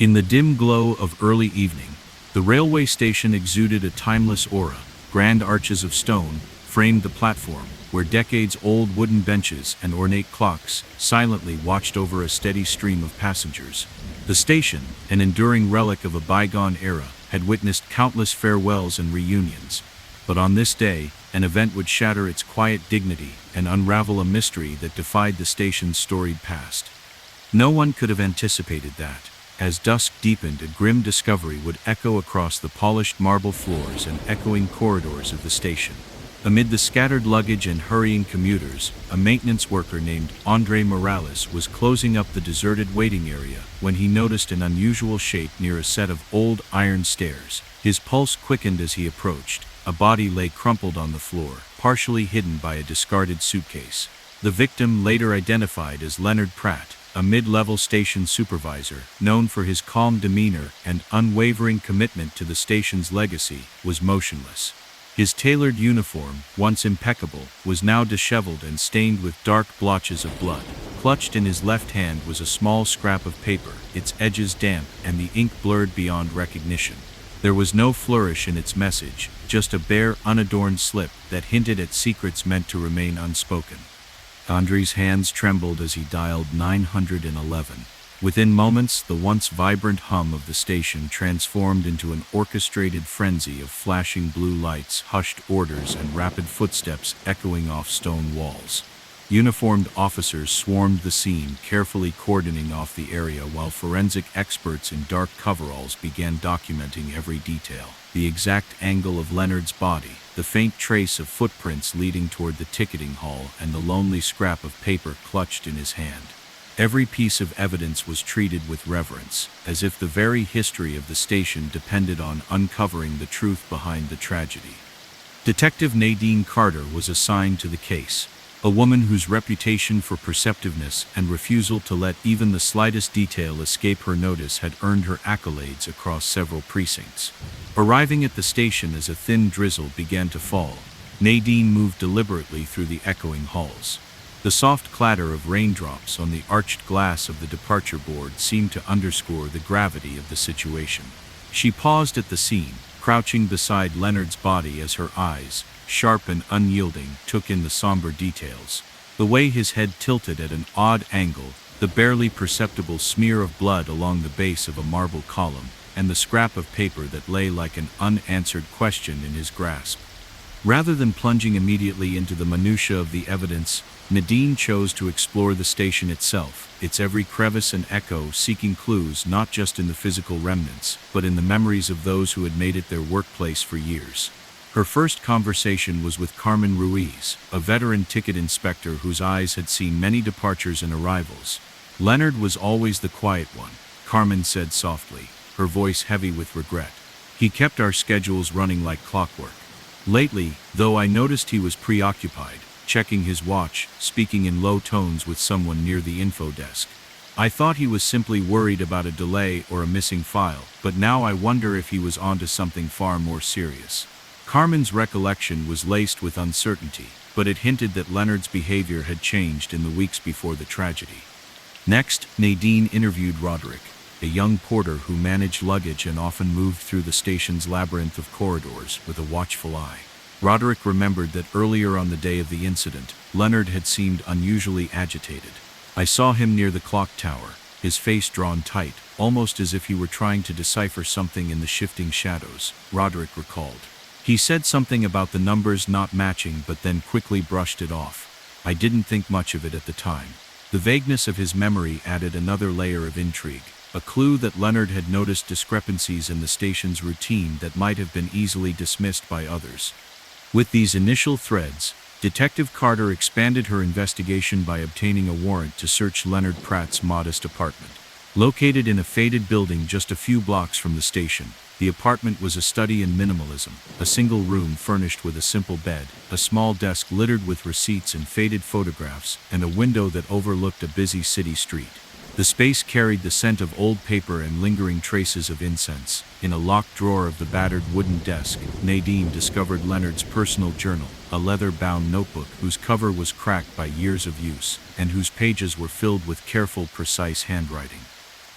In the dim glow of early evening, the railway station exuded a timeless aura. Grand arches of stone framed the platform, where decades-old wooden benches and ornate clocks silently watched over a steady stream of passengers. The station, an enduring relic of a bygone era, had witnessed countless farewells and reunions. But on this day, an event would shatter its quiet dignity and unravel a mystery that defied the station's storied past. No one could have anticipated that. As dusk deepened, a grim discovery would echo across the polished marble floors and echoing corridors of the station. Amid the scattered luggage and hurrying commuters, a maintenance worker named Andre Morales was closing up the deserted waiting area when he noticed an unusual shape near a set of old iron stairs. His pulse quickened as he approached. A body lay crumpled on the floor, partially hidden by a discarded suitcase. The victim, later identified as Leonard Pratt, a mid-level station supervisor, known for his calm demeanor and unwavering commitment to the station's legacy, was motionless. His tailored uniform, once impeccable, was now disheveled and stained with dark blotches of blood. Clutched in his left hand was a small scrap of paper, its edges damp and the ink blurred beyond recognition. There was no flourish in its message, just a bare, unadorned slip that hinted at secrets meant to remain unspoken. Andre's hands trembled as he dialed 911. Within moments, the once vibrant hum of the station transformed into an orchestrated frenzy of flashing blue lights, hushed orders, and rapid footsteps echoing off stone walls. Uniformed officers swarmed the scene, carefully cordoning off the area while forensic experts in dark coveralls began documenting every detail. The exact angle of Leonard's body, the faint trace of footprints leading toward the ticketing hall, and the lonely scrap of paper clutched in his hand. Every piece of evidence was treated with reverence, as if the very history of the station depended on uncovering the truth behind the tragedy. Detective Nadine Carter was assigned to the case, a woman whose reputation for perceptiveness and refusal to let even the slightest detail escape her notice had earned her accolades across several precincts. Arriving at the station as a thin drizzle began to fall, Nadine moved deliberately through the echoing halls. The soft clatter of raindrops on the arched glass of the departure board seemed to underscore the gravity of the situation. She paused at the scene, crouching beside Leonard's body as her eyes, sharp and unyielding, took in the somber details. The way his head tilted at an odd angle, the barely perceptible smear of blood along the base of a marble column, and the scrap of paper that lay like an unanswered question in his grasp. Rather than plunging immediately into the minutiae of the evidence, Nadine chose to explore the station itself, its every crevice and echo, seeking clues not just in the physical remnants, but in the memories of those who had made it their workplace for years. Her first conversation was with Carmen Ruiz, a veteran ticket inspector whose eyes had seen many departures and arrivals. "Leonard was always the quiet one," Carmen said softly, her voice heavy with regret. "He kept our schedules running like clockwork. Lately, though, I noticed he was preoccupied, checking his watch, speaking in low tones with someone near the info desk. I thought he was simply worried about a delay or a missing file, but now I wonder if he was onto something far more serious." Carmen's recollection was laced with uncertainty, but it hinted that Leonard's behavior had changed in the weeks before the tragedy. Next, Nadine interviewed Roderick, a young porter who managed luggage and often moved through the station's labyrinth of corridors with a watchful eye. Roderick remembered that earlier on the day of the incident, Leonard had seemed unusually agitated. "I saw him near the clock tower, his face drawn tight, almost as if he were trying to decipher something in the shifting shadows," Roderick recalled. "He said something about the numbers not matching but then quickly brushed it off. I didn't think much of it at the time." The vagueness of his memory added another layer of intrigue, a clue that Leonard had noticed discrepancies in the station's routine that might have been easily dismissed by others. With these initial threads, Detective Carter expanded her investigation by obtaining a warrant to search Leonard Pratt's modest apartment. Located in a faded building just a few blocks from the station, the apartment was a study in minimalism, a single room furnished with a simple bed, a small desk littered with receipts and faded photographs, and a window that overlooked a busy city street. The space carried the scent of old paper and lingering traces of incense. In a locked drawer of the battered wooden desk, Nadine discovered Leonard's personal journal, a leather-bound notebook whose cover was cracked by years of use, and whose pages were filled with careful, precise handwriting.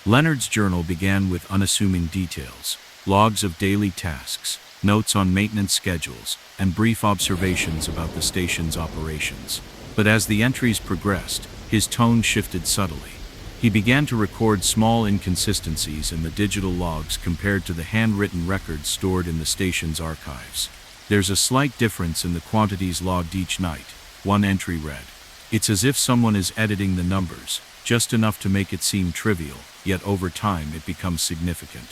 Leonard's journal began with unassuming details, logs of daily tasks, notes on maintenance schedules, and brief observations about the station's operations. But as the entries progressed, his tone shifted subtly. He began to record small inconsistencies in the digital logs compared to the handwritten records stored in the station's archives. "There's a slight difference in the quantities logged each night," one entry read. "It's as if someone is editing the numbers, just enough to make it seem trivial, yet over time it becomes significant.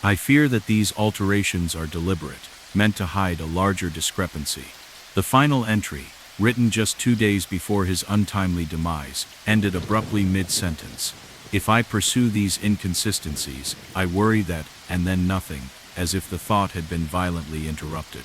I fear that these alterations are deliberate, meant to hide a larger discrepancy." The final entry, written just 2 days before his untimely demise, ended abruptly mid-sentence. "If I pursue these inconsistencies, I worry that," and then nothing, as if the thought had been violently interrupted.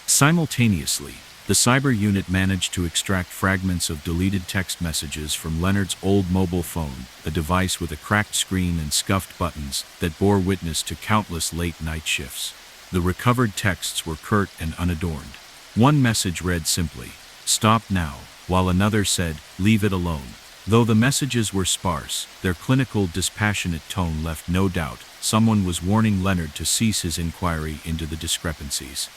Simultaneously, the cyber unit managed to extract fragments of deleted text messages from Leonard's old mobile phone, a device with a cracked screen and scuffed buttons that bore witness to countless late-night shifts. The recovered texts were curt and unadorned. One message read simply, "Stop now," while another said, "Leave it alone." Though the messages were sparse, their clinical, dispassionate tone left no doubt someone was warning Leonard to cease his inquiry into the discrepancies.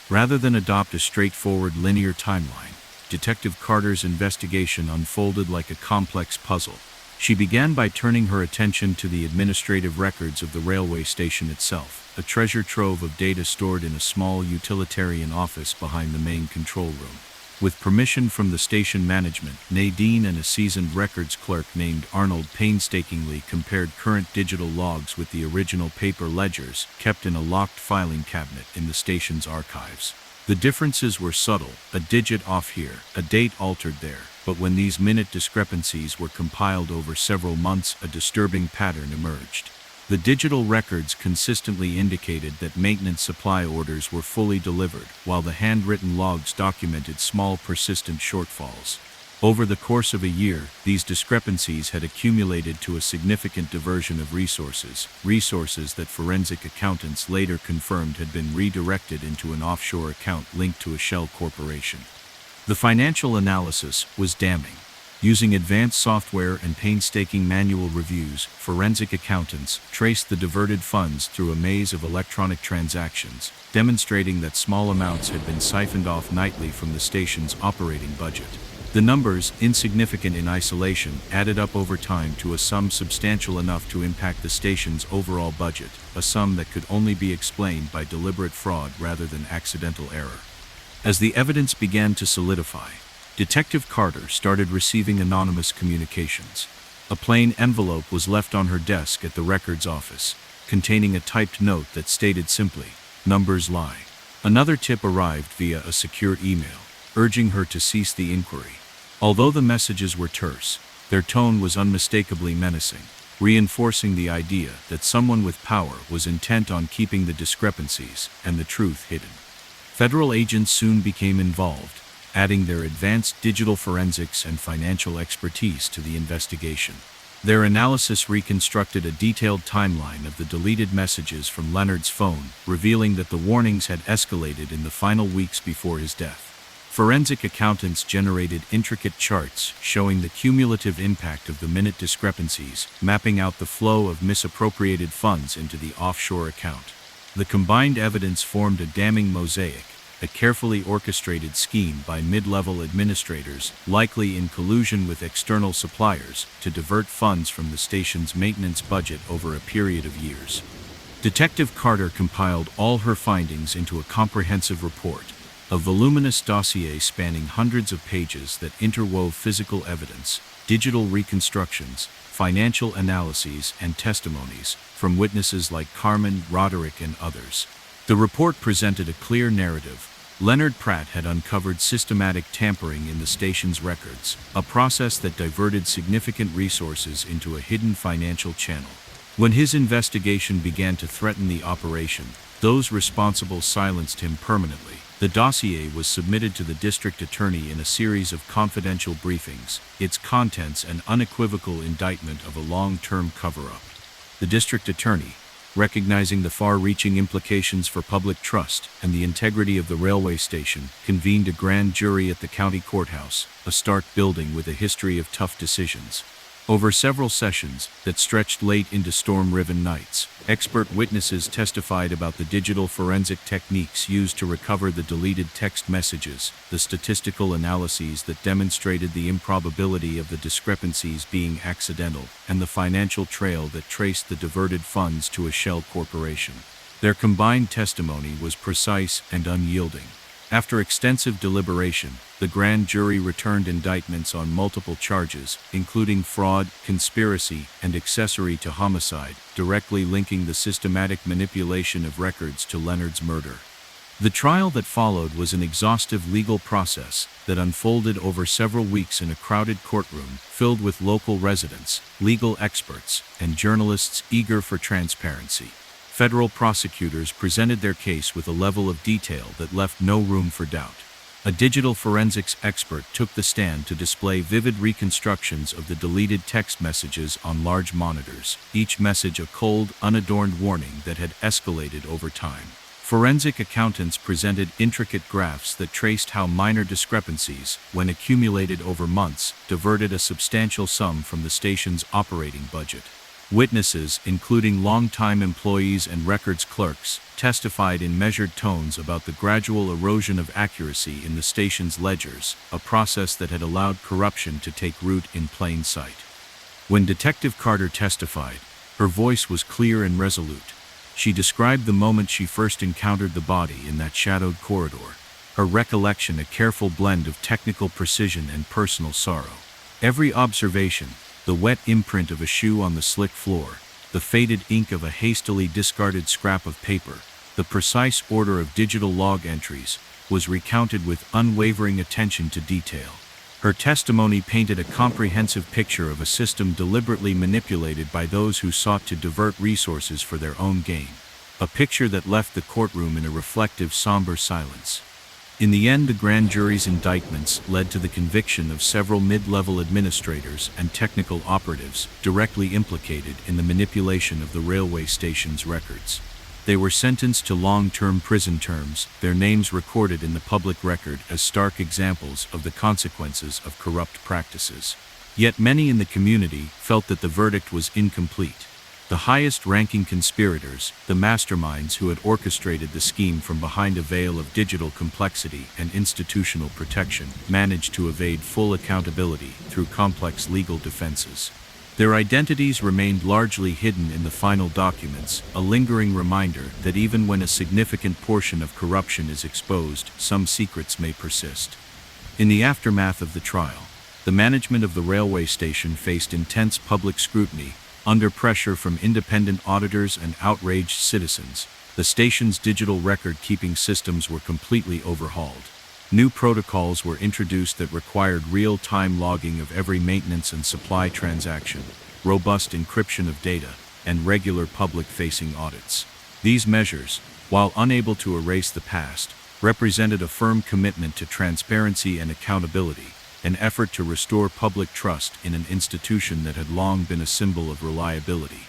Rather than adopt a straightforward linear timeline, Detective Carter's investigation unfolded like a complex puzzle. She began by turning her attention to the administrative records of the railway station itself, a treasure trove of data stored in a small utilitarian office behind the main control room. With permission from the station management, Nadine and a seasoned records clerk named Arnold painstakingly compared current digital logs with the original paper ledgers kept in a locked filing cabinet in the station's archives. The differences were subtle, a digit off here, a date altered there, but when these minute discrepancies were compiled over several months, a disturbing pattern emerged. The digital records consistently indicated that maintenance supply orders were fully delivered, while the handwritten logs documented small persistent shortfalls. Over the course of a year, these discrepancies had accumulated to a significant diversion of resources that forensic accountants later confirmed had been redirected into an offshore account linked to a shell corporation. The financial analysis was damning. Using advanced software and painstaking manual reviews, forensic accountants traced the diverted funds through a maze of electronic transactions, demonstrating that small amounts had been siphoned off nightly from the station's operating budget. The numbers, insignificant in isolation, added up over time to a sum substantial enough to impact the station's overall budget, a sum that could only be explained by deliberate fraud rather than accidental error. As the evidence began to solidify, Detective Carter started receiving anonymous communications. A plain envelope was left on her desk at the records office, containing a typed note that stated simply, "Numbers lie." Another tip arrived via a secure email, urging her to cease the inquiry. Although the messages were terse, their tone was unmistakably menacing, reinforcing the idea that someone with power was intent on keeping the discrepancies and the truth hidden. Federal agents soon became involved, adding their advanced digital forensics and financial expertise to the investigation. Their analysis reconstructed a detailed timeline of the deleted messages from Leonard's phone, revealing that the warnings had escalated in the final weeks before his death. Forensic accountants generated intricate charts showing the cumulative impact of the minute discrepancies, mapping out the flow of misappropriated funds into the offshore account. The combined evidence formed a damning mosaic, a carefully orchestrated scheme by mid-level administrators, likely in collusion with external suppliers, to divert funds from the station's maintenance budget over a period of years. Detective Carter compiled all her findings into a comprehensive report, a voluminous dossier spanning hundreds of pages that interwove physical evidence, digital reconstructions, financial analyses, and testimonies from witnesses like Carmen, Roderick, and others. The report presented a clear narrative. Leonard Pratt had uncovered systematic tampering in the station's records, a process that diverted significant resources into a hidden financial channel. When his investigation began to threaten the operation, those responsible silenced him permanently. The dossier was submitted to the district attorney in a series of confidential briefings, its contents an unequivocal indictment of a long-term cover-up. The district attorney, recognizing the far-reaching implications for public trust and the integrity of the railway station, convened a grand jury at the county courthouse, a stark building with a history of tough decisions. Over several sessions that stretched late into storm-riven nights, expert witnesses testified about the digital forensic techniques used to recover the deleted text messages, the statistical analyses that demonstrated the improbability of the discrepancies being accidental, and the financial trail that traced the diverted funds to a shell corporation. Their combined testimony was precise and unyielding. After extensive deliberation, the grand jury returned indictments on multiple charges, including fraud, conspiracy, and accessory to homicide, directly linking the systematic manipulation of records to Leonard's murder. The trial that followed was an exhaustive legal process that unfolded over several weeks in a crowded courtroom filled with local residents, legal experts, and journalists eager for transparency. Federal prosecutors presented their case with a level of detail that left no room for doubt. A digital forensics expert took the stand to display vivid reconstructions of the deleted text messages on large monitors, each message a cold, unadorned warning that had escalated over time. Forensic accountants presented intricate graphs that traced how minor discrepancies, when accumulated over months, diverted a substantial sum from the station's operating budget. Witnesses, including longtime employees and records clerks, testified in measured tones about the gradual erosion of accuracy in the station's ledgers, a process that had allowed corruption to take root in plain sight. When Detective Carter testified, her voice was clear and resolute. She described the moment she first encountered the body in that shadowed corridor, her recollection a careful blend of technical precision and personal sorrow. Every observation, the wet imprint of a shoe on the slick floor, the faded ink of a hastily discarded scrap of paper, the precise order of digital log entries, was recounted with unwavering attention to detail. Her testimony painted a comprehensive picture of a system deliberately manipulated by those who sought to divert resources for their own gain, a picture that left the courtroom in a reflective, somber silence. In the end, the grand jury's indictments led to the conviction of several mid-level administrators and technical operatives directly implicated in the manipulation of the railway station's records. They were sentenced to long-term prison terms, their names recorded in the public record as stark examples of the consequences of corrupt practices. Yet many in the community felt that the verdict was incomplete. The highest-ranking conspirators, the masterminds who had orchestrated the scheme from behind a veil of digital complexity and institutional protection, managed to evade full accountability through complex legal defenses. Their identities remained largely hidden in the final documents, a lingering reminder that even when a significant portion of corruption is exposed, some secrets may persist. In the aftermath of the trial, the management of the railway station faced intense public scrutiny. Under pressure from independent auditors and outraged citizens, the station's digital record-keeping systems were completely overhauled. New protocols were introduced that required real-time logging of every maintenance and supply transaction, robust encryption of data, and regular public-facing audits. These measures, while unable to erase the past, represented a firm commitment to transparency and accountability, an effort to restore public trust in an institution that had long been a symbol of reliability.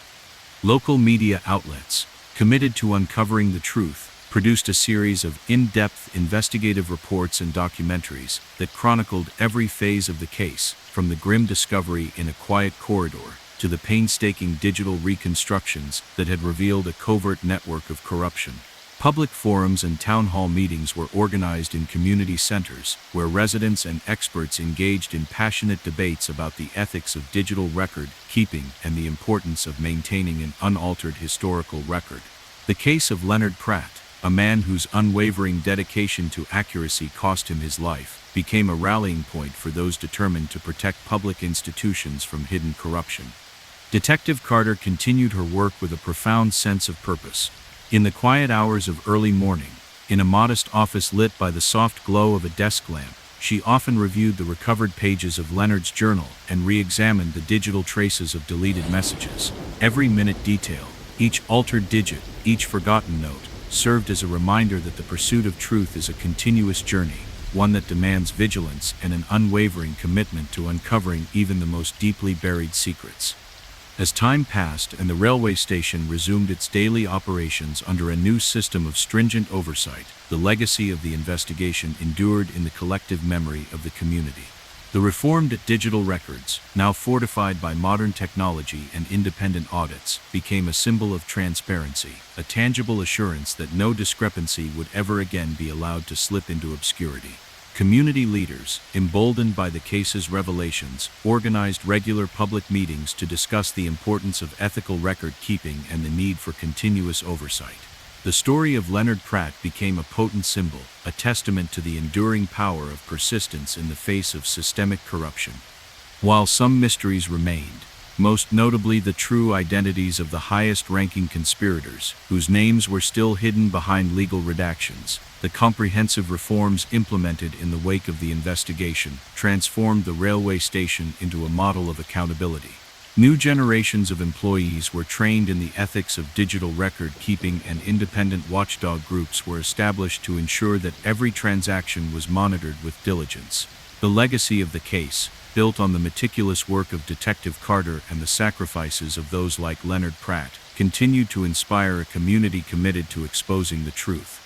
Local media outlets, committed to uncovering the truth, produced a series of in-depth investigative reports and documentaries that chronicled every phase of the case, from the grim discovery in a quiet corridor to the painstaking digital reconstructions that had revealed a covert network of corruption. Public forums and town hall meetings were organized in community centers, where residents and experts engaged in passionate debates about the ethics of digital record keeping and the importance of maintaining an unaltered historical record. The case of Leonard Pratt, a man whose unwavering dedication to accuracy cost him his life, became a rallying point for those determined to protect public institutions from hidden corruption. Detective Carter continued her work with a profound sense of purpose. In the quiet hours of early morning, in a modest office lit by the soft glow of a desk lamp, she often reviewed the recovered pages of Leonard's journal and re-examined the digital traces of deleted messages. Every minute detail, each altered digit, each forgotten note, served as a reminder that the pursuit of truth is a continuous journey, one that demands vigilance and an unwavering commitment to uncovering even the most deeply buried secrets. As time passed and the railway station resumed its daily operations under a new system of stringent oversight, the legacy of the investigation endured in the collective memory of the community. The reformed digital records, now fortified by modern technology and independent audits, became a symbol of transparency, a tangible assurance that no discrepancy would ever again be allowed to slip into obscurity. Community leaders, emboldened by the case's revelations, organized regular public meetings to discuss the importance of ethical record-keeping and the need for continuous oversight. The story of Leonard Pratt became a potent symbol, a testament to the enduring power of persistence in the face of systemic corruption. While some mysteries remained, most notably the true identities of the highest-ranking conspirators, whose names were still hidden behind legal redactions, the comprehensive reforms implemented in the wake of the investigation transformed the railway station into a model of accountability. New generations of employees were trained in the ethics of digital record-keeping, and independent watchdog groups were established to ensure that every transaction was monitored with diligence. The legacy of the case, built on the meticulous work of Detective Carter and the sacrifices of those like Leonard Pratt, continued to inspire a community committed to exposing the truth.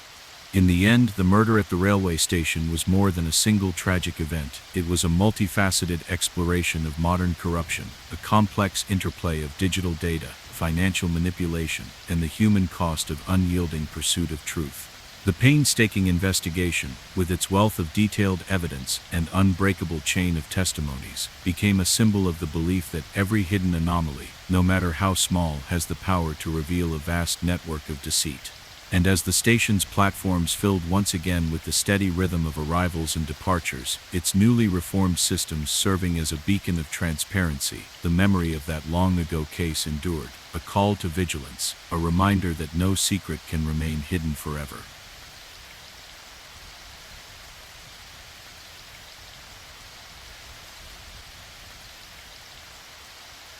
In the end, the murder at the railway station was more than a single tragic event. It was a multifaceted exploration of modern corruption, a complex interplay of digital data, financial manipulation, and the human cost of unyielding pursuit of truth. The painstaking investigation, with its wealth of detailed evidence and unbreakable chain of testimonies, became a symbol of the belief that every hidden anomaly, no matter how small, has the power to reveal a vast network of deceit. And as the station's platforms filled once again with the steady rhythm of arrivals and departures, its newly reformed systems serving as a beacon of transparency, the memory of that long-ago case endured, a call to vigilance, a reminder that no secret can remain hidden forever.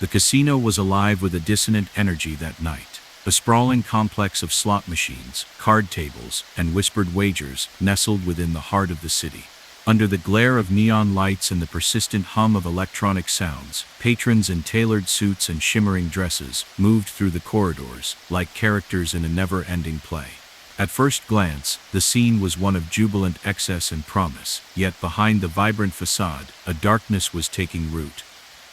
The casino was alive with a dissonant energy that night. A sprawling complex of slot machines, card tables, and whispered wagers nestled within the heart of the city. Under the glare of neon lights and the persistent hum of electronic sounds, patrons in tailored suits and shimmering dresses moved through the corridors like characters in a never-ending play. At first glance, the scene was one of jubilant excess and promise, yet behind the vibrant facade, a darkness was taking root.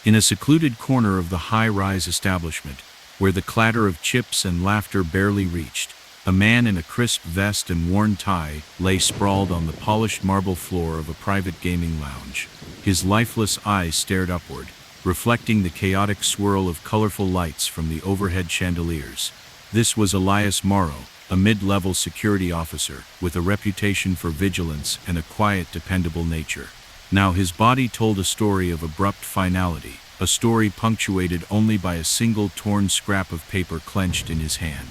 In a secluded corner of the high-rise establishment, where the clatter of chips and laughter barely reached, a man in a crisp vest and worn tie lay sprawled on the polished marble floor of a private gaming lounge. His lifeless eyes stared upward, reflecting the chaotic swirl of colorful lights from the overhead chandeliers. This was Elias Morrow, a mid-level security officer with a reputation for vigilance and a quiet, dependable nature. Now his body told a story of abrupt finality, a story punctuated only by a single torn scrap of paper clenched in his hand.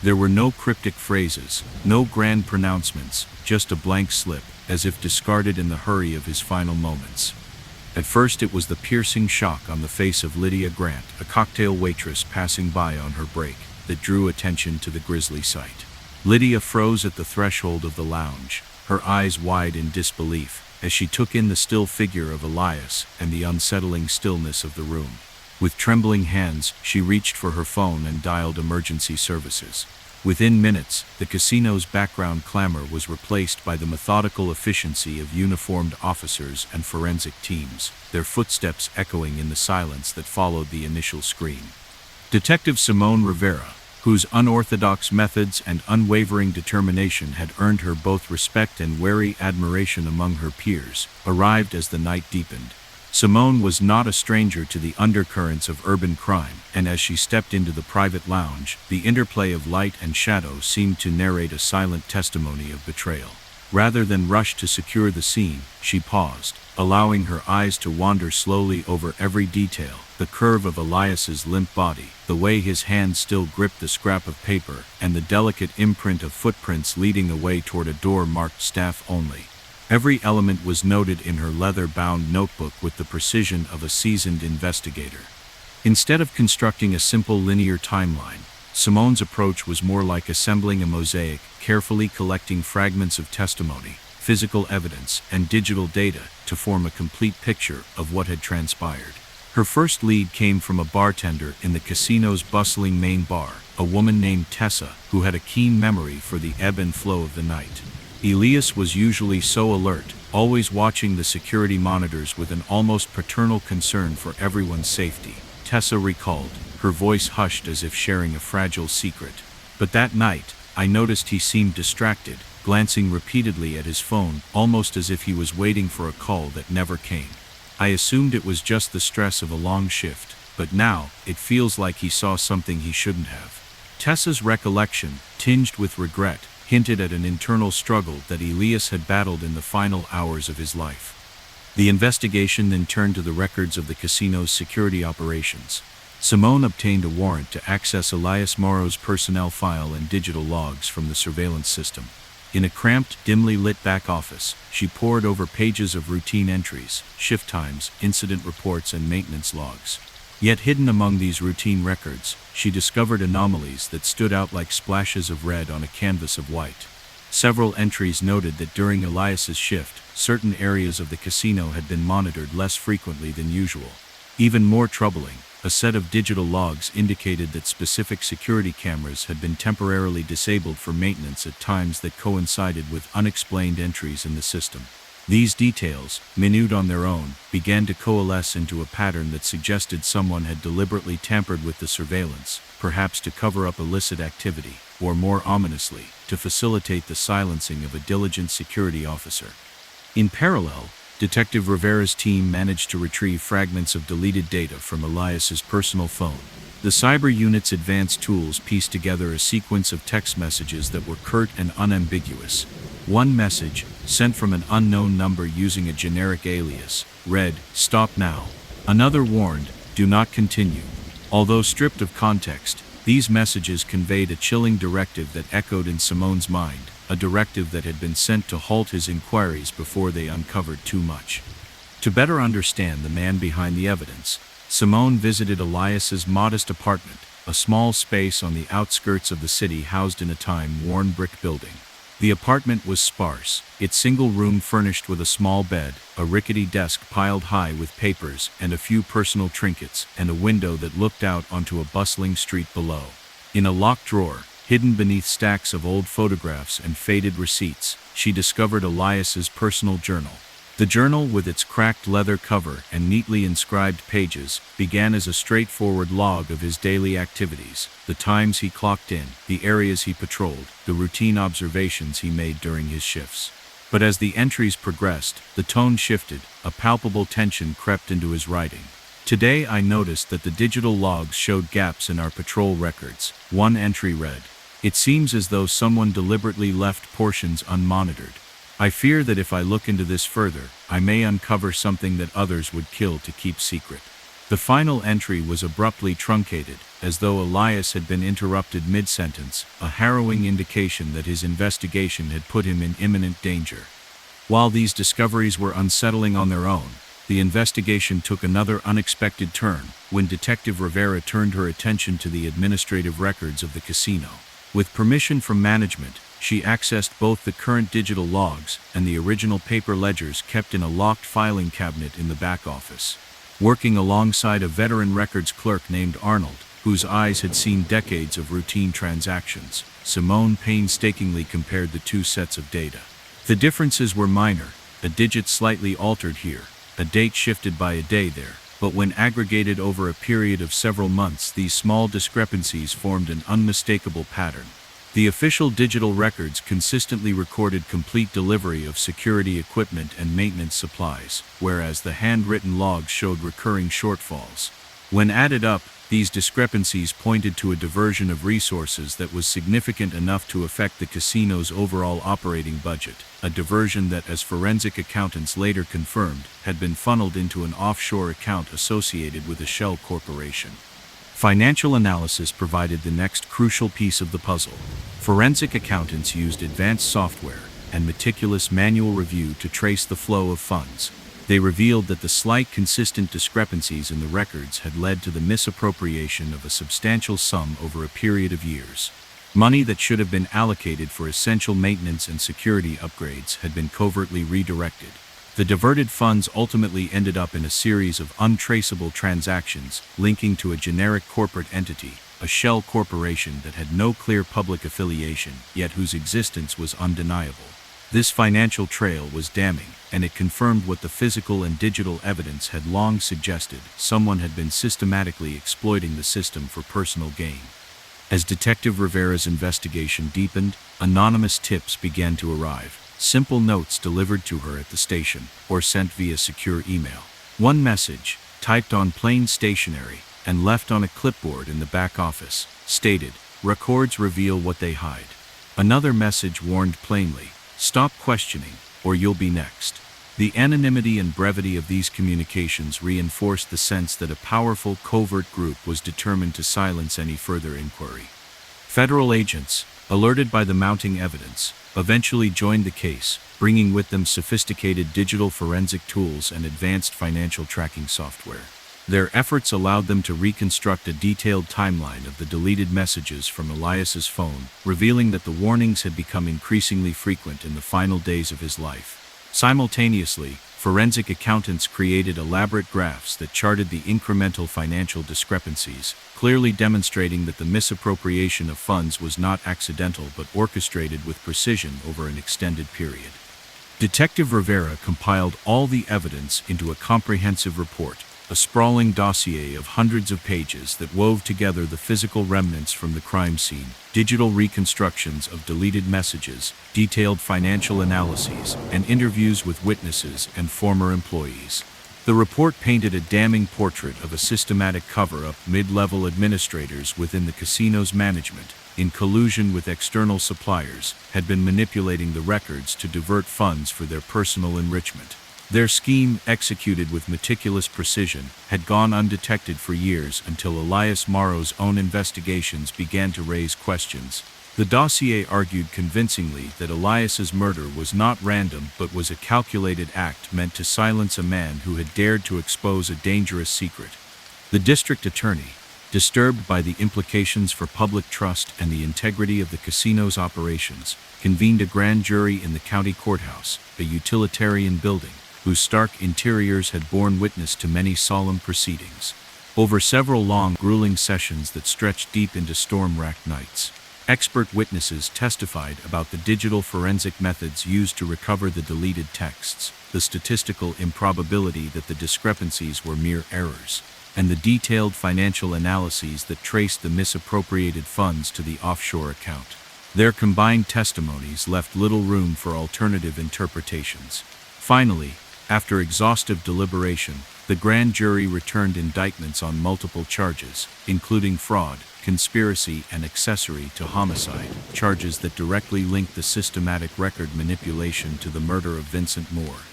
There were no cryptic phrases, no grand pronouncements, just a blank slip, as if discarded in the hurry of his final moments. At first it was the piercing shock on the face of Lydia Grant, a cocktail waitress passing by on her break, that drew attention to the grisly sight. Lydia froze at the threshold of the lounge, her eyes wide in disbelief, as she took in the still figure of Elias and the unsettling stillness of the room. With trembling hands, she reached for her phone and dialed emergency services. Within minutes, the casino's background clamor was replaced by the methodical efficiency of uniformed officers and forensic teams, their footsteps echoing in the silence that followed the initial scream. Detective Simone Rivera, whose unorthodox methods and unwavering determination had earned her both respect and wary admiration among her peers, arrived as the night deepened. Simone was not a stranger to the undercurrents of urban crime, and as she stepped into the private lounge, the interplay of light and shadow seemed to narrate a silent testimony of betrayal. Rather than rush to secure the scene, she paused, allowing her eyes to wander slowly over every detail, the curve of Elias's limp body, the way his hand still gripped the scrap of paper, and the delicate imprint of footprints leading away toward a door marked staff only. Every element was noted in her leather-bound notebook with the precision of a seasoned investigator. Instead of constructing a simple linear timeline, Simone's approach was more like assembling a mosaic, carefully collecting fragments of testimony, physical evidence, and digital data to form a complete picture of what had transpired. Her first lead came from a bartender in the casino's bustling main bar, a woman named Tessa, who had a keen memory for the ebb and flow of the night. Elias was usually so alert, always watching the security monitors with an almost paternal concern for everyone's safety, Tessa recalled, her voice hushed as if sharing a fragile secret. But that night, I noticed he seemed distracted, glancing repeatedly at his phone, almost as if he was waiting for a call that never came. I assumed it was just the stress of a long shift, but now, it feels like he saw something he shouldn't have. Tessa's recollection, tinged with regret, hinted at an internal struggle that Elias had battled in the final hours of his life. The investigation then turned to the records of the casino's security operations. Simone obtained a warrant to access Elias Morrow's personnel file and digital logs from the surveillance system. In a cramped, dimly lit back office, she pored over pages of routine entries, shift times, incident reports, and maintenance logs. Yet hidden among these routine records, she discovered anomalies that stood out like splashes of red on a canvas of white. Several entries noted that during Elias's shift, certain areas of the casino had been monitored less frequently than usual. Even more troubling, a set of digital logs indicated that specific security cameras had been temporarily disabled for maintenance at times that coincided with unexplained entries in the system. These details, minute on their own, began to coalesce into a pattern that suggested someone had deliberately tampered with the surveillance, perhaps to cover up illicit activity, or more ominously, to facilitate the silencing of a diligent security officer. In parallel, Detective Rivera's team managed to retrieve fragments of deleted data from Elias's personal phone. The cyber unit's advanced tools pieced together a sequence of text messages that were curt and unambiguous. One message, sent from an unknown number using a generic alias, read, "Stop now." Another warned, "Do not continue." Although stripped of context, these messages conveyed a chilling directive that echoed in Simone's mind, a directive that had been sent to halt his inquiries before they uncovered too much. To better understand the man behind the evidence, Simone visited Elias's modest apartment, a small space on the outskirts of the city housed in a time-worn brick building. The apartment was sparse, its single room furnished with a small bed, a rickety desk piled high with papers and a few personal trinkets, and a window that looked out onto a bustling street below. In a locked drawer, hidden beneath stacks of old photographs and faded receipts, she discovered Elias's personal journal. The journal, with its cracked leather cover and neatly inscribed pages, began as a straightforward log of his daily activities, the times he clocked in, the areas he patrolled, the routine observations he made during his shifts. But as the entries progressed, the tone shifted, a palpable tension crept into his writing. "Today I noticed that the digital logs showed gaps in our patrol records," one entry read. "It seems as though someone deliberately left portions unmonitored. I fear that if I look into this further, I may uncover something that others would kill to keep secret." The final entry was abruptly truncated, as though Elias had been interrupted mid-sentence, a harrowing indication that his investigation had put him in imminent danger. While these discoveries were unsettling on their own, the investigation took another unexpected turn when Detective Rivera turned her attention to the administrative records of the casino. With permission from management, she accessed both the current digital logs and the original paper ledgers kept in a locked filing cabinet in the back office. Working alongside a veteran records clerk named Arnold, whose eyes had seen decades of routine transactions, Simone painstakingly compared the two sets of data. The differences were minor, a digit slightly altered here, a date shifted by a day there, but when aggregated over a period of several months, these small discrepancies formed an unmistakable pattern. The official digital records consistently recorded complete delivery of security equipment and maintenance supplies, whereas the handwritten logs showed recurring shortfalls. When added up, these discrepancies pointed to a diversion of resources that was significant enough to affect the casino's overall operating budget, a diversion that, as forensic accountants later confirmed, had been funneled into an offshore account associated with a shell corporation. Financial analysis provided the next crucial piece of the puzzle. Forensic accountants used advanced software and meticulous manual review to trace the flow of funds. They revealed that the slight consistent discrepancies in the records had led to the misappropriation of a substantial sum over a period of years. Money that should have been allocated for essential maintenance and security upgrades had been covertly redirected. The diverted funds ultimately ended up in a series of untraceable transactions linking to a generic corporate entity, a shell corporation that had no clear public affiliation, yet whose existence was undeniable. This financial trail was damning, and it confirmed what the physical and digital evidence had long suggested: someone had been systematically exploiting the system for personal gain. As Detective Rivera's investigation deepened, anonymous tips began to arrive, simple notes delivered to her at the station, or sent via secure email. One message, typed on plain stationery and left on a clipboard in the back office, stated, "Records reveal what they hide." Another message warned plainly, "Stop questioning, or you'll be next." The anonymity and brevity of these communications reinforced the sense that a powerful covert group was determined to silence any further inquiry. Federal agents, alerted by the mounting evidence, eventually joined the case, bringing with them sophisticated digital forensic tools and advanced financial tracking software. Their efforts allowed them to reconstruct a detailed timeline of the deleted messages from Elias's phone, revealing that the warnings had become increasingly frequent in the final days of his life. Simultaneously, forensic accountants created elaborate graphs that charted the incremental financial discrepancies, clearly demonstrating that the misappropriation of funds was not accidental but orchestrated with precision over an extended period. Detective Rivera compiled all the evidence into a comprehensive report, a sprawling dossier of hundreds of pages that wove together the physical remnants from the crime scene, digital reconstructions of deleted messages, detailed financial analyses, and interviews with witnesses and former employees. The report painted a damning portrait of a systematic cover-up. Mid-level administrators within the casino's management, in collusion with external suppliers, had been manipulating the records to divert funds for their personal enrichment. Their scheme, executed with meticulous precision, had gone undetected for years until Elias Morrow's own investigations began to raise questions. The dossier argued convincingly that Elias's murder was not random but was a calculated act meant to silence a man who had dared to expose a dangerous secret. The district attorney, disturbed by the implications for public trust and the integrity of the casino's operations, convened a grand jury in the county courthouse, a utilitarian building whose stark interiors had borne witness to many solemn proceedings. Over several long, grueling sessions that stretched deep into storm-racked nights, expert witnesses testified about the digital forensic methods used to recover the deleted texts, the statistical improbability that the discrepancies were mere errors, and the detailed financial analyses that traced the misappropriated funds to the offshore account. Their combined testimonies left little room for alternative interpretations. Finally, after exhaustive deliberation, the grand jury returned indictments on multiple charges, including fraud, conspiracy, and accessory to homicide, charges that directly linked the systematic record manipulation to the murder of Vincent Moore.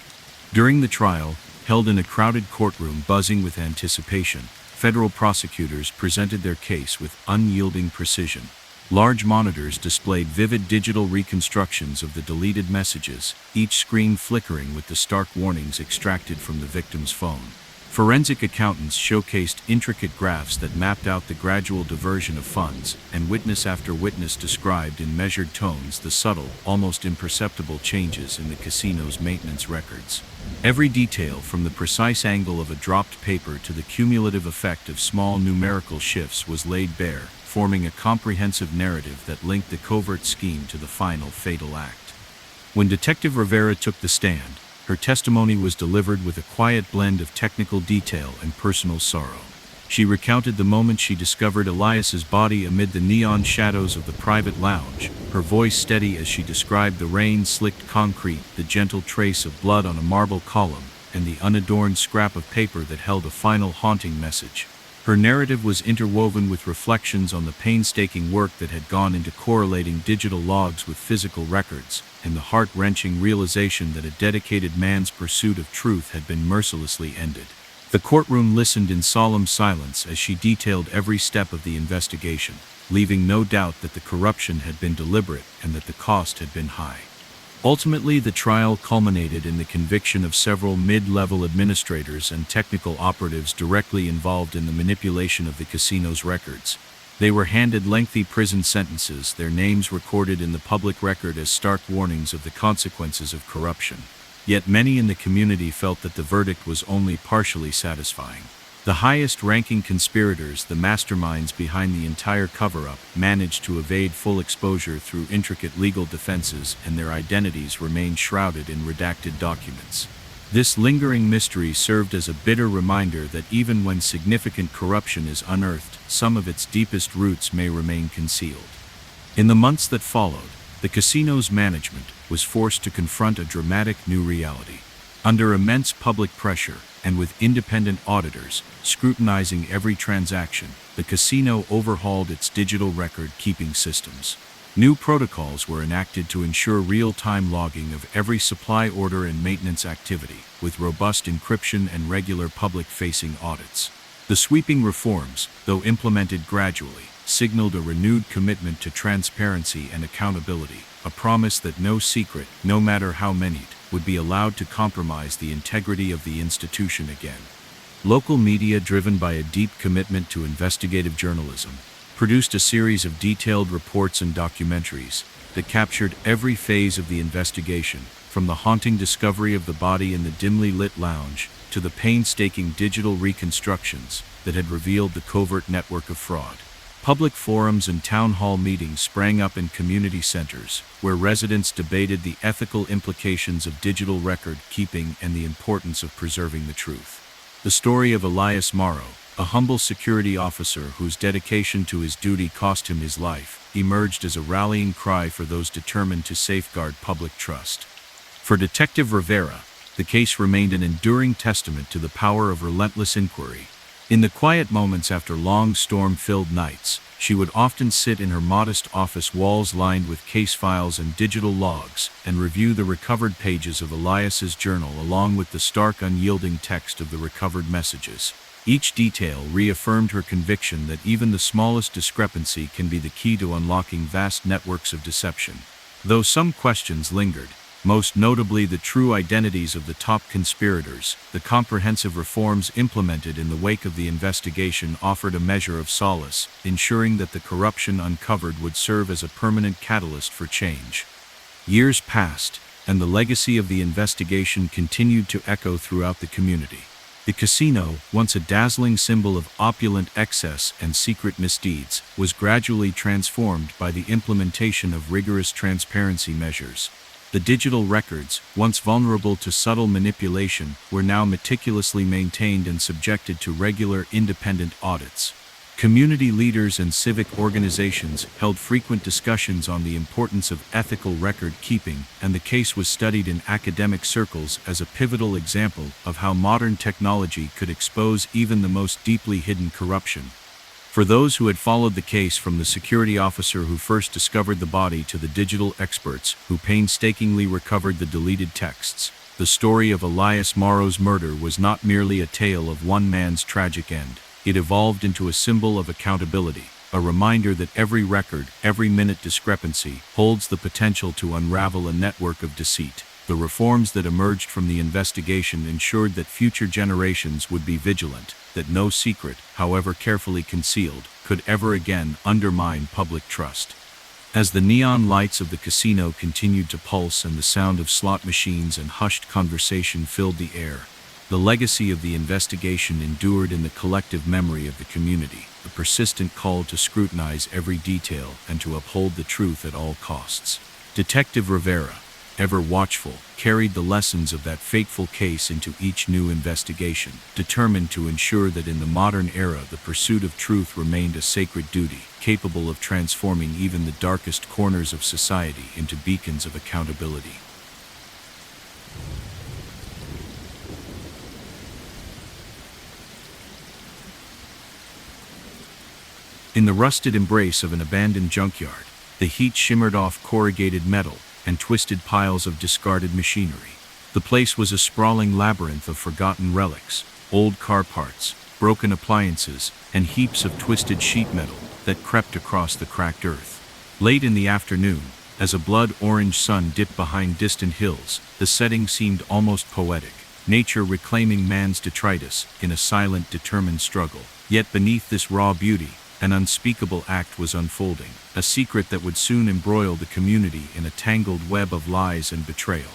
During the trial, held in a crowded courtroom buzzing with anticipation, federal prosecutors presented their case with unyielding precision. Large monitors displayed vivid digital reconstructions of the deleted messages, each screen flickering with the stark warnings extracted from the victim's phone. Forensic accountants showcased intricate graphs that mapped out the gradual diversion of funds, and witness after witness described in measured tones the subtle, almost imperceptible changes in the casino's maintenance records. Every detail, from the precise angle of a dropped paper to the cumulative effect of small numerical shifts, was laid bare, forming a comprehensive narrative that linked the covert scheme to the final fatal act. When Detective Rivera took the stand, her testimony was delivered with a quiet blend of technical detail and personal sorrow. She recounted the moment she discovered Elias's body amid the neon shadows of the private lounge, her voice steady as she described the rain-slicked concrete, the gentle trace of blood on a marble column, and the unadorned scrap of paper that held a final haunting message. Her narrative was interwoven with reflections on the painstaking work that had gone into correlating digital logs with physical records, and the heart-wrenching realization that a dedicated man's pursuit of truth had been mercilessly ended. The courtroom listened in solemn silence as she detailed every step of the investigation, leaving no doubt that the corruption had been deliberate and that the cost had been high. Ultimately, the trial culminated in the conviction of several mid-level administrators and technical operatives directly involved in the manipulation of the casino's records. They were handed lengthy prison sentences, their names recorded in the public record as stark warnings of the consequences of corruption. Yet many in the community felt that the verdict was only partially satisfying. The highest-ranking conspirators, the masterminds behind the entire cover-up, managed to evade full exposure through intricate legal defenses, and their identities remained shrouded in redacted documents. This lingering mystery served as a bitter reminder that even when significant corruption is unearthed, some of its deepest roots may remain concealed. In the months that followed, the casino's management was forced to confront a dramatic new reality. Under immense public pressure, and with independent auditors scrutinizing every transaction, the casino overhauled its digital record-keeping systems. New protocols were enacted to ensure real-time logging of every supply order and maintenance activity, with robust encryption and regular public-facing audits. The sweeping reforms, though implemented gradually, signaled a renewed commitment to transparency and accountability, a promise that no secret, no matter how minute, would be allowed to compromise the integrity of the institution again. Local media, driven by a deep commitment to investigative journalism, produced a series of detailed reports and documentaries that captured every phase of the investigation, from the haunting discovery of the body in the dimly lit lounge to the painstaking digital reconstructions that had revealed the covert network of fraud. Public forums and town hall meetings sprang up in community centers, where residents debated the ethical implications of digital record-keeping and the importance of preserving the truth. The story of Elias Morrow, a humble security officer whose dedication to his duty cost him his life, emerged as a rallying cry for those determined to safeguard public trust. For Detective Rivera, the case remained an enduring testament to the power of relentless inquiry. In the quiet moments after long storm-filled nights, she would often sit in her modest office walls lined with case files and digital logs, and review the recovered pages of Elias's journal along with the stark, unyielding text of the recovered messages. Each detail reaffirmed her conviction that even the smallest discrepancy can be the key to unlocking vast networks of deception. Though some questions lingered, most notably the true identities of the top conspirators, the comprehensive reforms implemented in the wake of the investigation offered a measure of solace, ensuring that the corruption uncovered would serve as a permanent catalyst for change. Years passed, and the legacy of the investigation continued to echo throughout the community. The casino, once a dazzling symbol of opulent excess and secret misdeeds, was gradually transformed by the implementation of rigorous transparency measures. The digital records, once vulnerable to subtle manipulation, were now meticulously maintained and subjected to regular independent audits. Community leaders and civic organizations held frequent discussions on the importance of ethical record-keeping, and the case was studied in academic circles as a pivotal example of how modern technology could expose even the most deeply hidden corruption. For those who had followed the case, from the security officer who first discovered the body to the digital experts who painstakingly recovered the deleted texts, the story of Elias Morrow's murder was not merely a tale of one man's tragic end. It evolved into a symbol of accountability, a reminder that every record, every minute discrepancy, holds the potential to unravel a network of deceit. The reforms that emerged from the investigation ensured that future generations would be vigilant, that no secret, however carefully concealed, could ever again undermine public trust. As the neon lights of the casino continued to pulse and the sound of slot machines and hushed conversation filled the air, the legacy of the investigation endured in the collective memory of the community, a persistent call to scrutinize every detail and to uphold the truth at all costs. Detective Rivera, ever watchful, carried the lessons of that fateful case into each new investigation, determined to ensure that in the modern era the pursuit of truth remained a sacred duty, capable of transforming even the darkest corners of society into beacons of accountability. In the rusted embrace of an abandoned junkyard, the heat shimmered off corrugated metal and twisted piles of discarded machinery. The place was a sprawling labyrinth of forgotten relics, old car parts, broken appliances, and heaps of twisted sheet metal that crept across the cracked earth. Late in the afternoon, as a blood-orange sun dipped behind distant hills, the setting seemed almost poetic, nature reclaiming man's detritus in a silent, determined struggle. Yet beneath this raw beauty, an unspeakable act was unfolding, a secret that would soon embroil the community in a tangled web of lies and betrayal.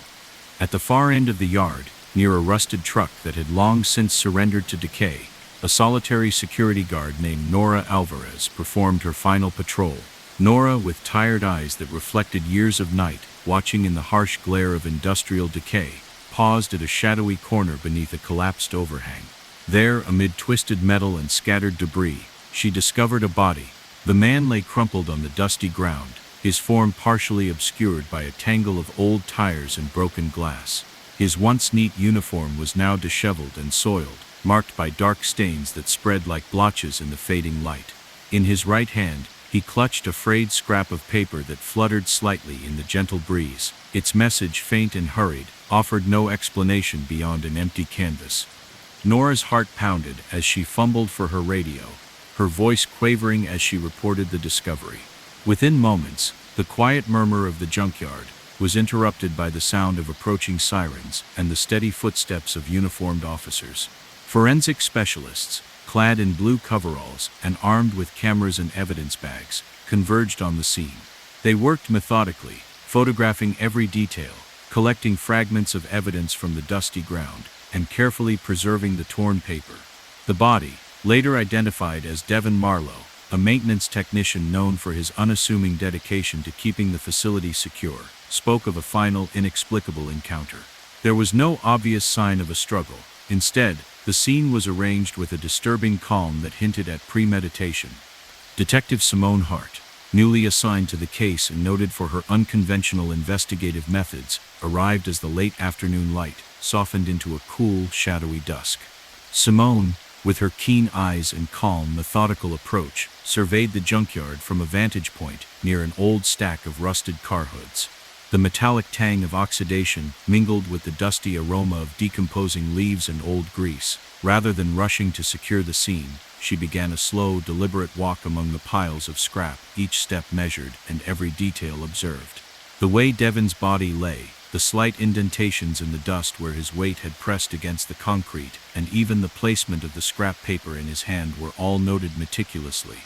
At the far end of the yard, near a rusted truck that had long since surrendered to decay, A solitary security guard named Nora Alvarez performed her final patrol. Nora, with tired eyes that reflected years of night, watching in the harsh glare of industrial decay, paused at a shadowy corner beneath a collapsed overhang. There, amid twisted metal and scattered debris, she discovered a body. The man lay crumpled on the dusty ground, his form partially obscured by a tangle of old tires and broken glass. His once neat uniform was now disheveled and soiled, marked by dark stains that spread like blotches in the fading light. In his right hand, he clutched a frayed scrap of paper that fluttered slightly in the gentle breeze. Its message, faint and hurried, offered no explanation beyond an empty canvas. Nora's heart pounded as she fumbled for her radio, her voice quavering as she reported the discovery. Within moments, the quiet murmur of the junkyard was interrupted by the sound of approaching sirens and the steady footsteps of uniformed officers. Forensic specialists, clad in blue coveralls and armed with cameras and evidence bags, converged on the scene. They worked methodically, photographing every detail, collecting fragments of evidence from the dusty ground, and carefully preserving the torn paper. The body, later identified as Devin Marlowe, a maintenance technician known for his unassuming dedication to keeping the facility secure, spoke of a final, inexplicable encounter. There was no obvious sign of a struggle. Instead, the scene was arranged with a disturbing calm that hinted at premeditation. Detective Simone Hart, newly assigned to the case and noted for her unconventional investigative methods, arrived as the late afternoon light softened into a cool, shadowy dusk. Simone, with her keen eyes and calm, methodical approach, surveyed the junkyard from a vantage point near an old stack of rusted car hoods. The metallic tang of oxidation mingled with the dusty aroma of decomposing leaves and old grease. Rather than rushing to secure the scene, she began a slow, deliberate walk among the piles of scrap, each step measured and every detail observed. The way Devin's body lay, the slight indentations in the dust where his weight had pressed against the concrete, and even the placement of the scrap paper in his hand were all noted meticulously.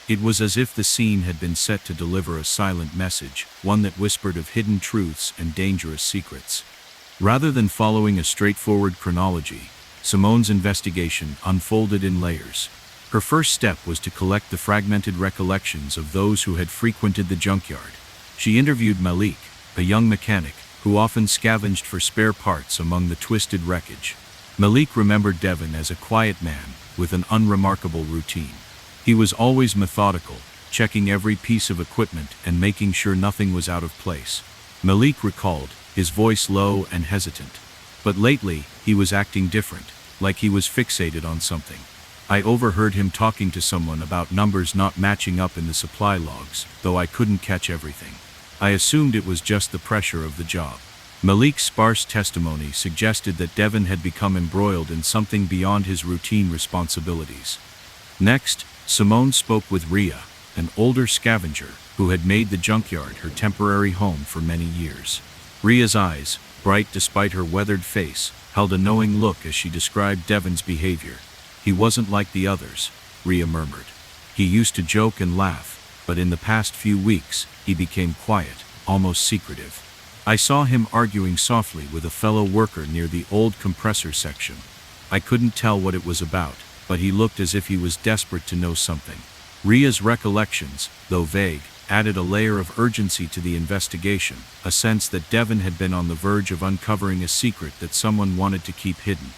It was as if the scene had been set to deliver a silent message, one that whispered of hidden truths and dangerous secrets. Rather than following a straightforward chronology, Simone's investigation unfolded in layers. Her first step was to collect the fragmented recollections of those who had frequented the junkyard. She interviewed Malik, a young mechanic, who often scavenged for spare parts among the twisted wreckage. Malik remembered Devin as a quiet man with an unremarkable routine. He was always methodical, checking every piece of equipment and making sure nothing was out of place. Malik recalled, his voice low and hesitant. But lately, he was acting different, like he was fixated on something. I overheard him talking to someone about numbers not matching up in the supply logs, though I couldn't catch everything. I assumed it was just the pressure of the job. Malik's sparse testimony suggested that Devin had become embroiled in something beyond his routine responsibilities. Next, Simone spoke with Ria, an older scavenger who had made the junkyard her temporary home for many years. Ria's eyes, bright despite her weathered face, held a knowing look as she described Devin's behavior. He wasn't like the others, Ria murmured. He used to joke and laugh, but in the past few weeks, he became quiet, almost secretive. I saw him arguing softly with a fellow worker near the old compressor section. I couldn't tell what it was about, but he looked as if he was desperate to know something. Ria's recollections, though vague, added a layer of urgency to the investigation, a sense that Devin had been on the verge of uncovering a secret that someone wanted to keep hidden.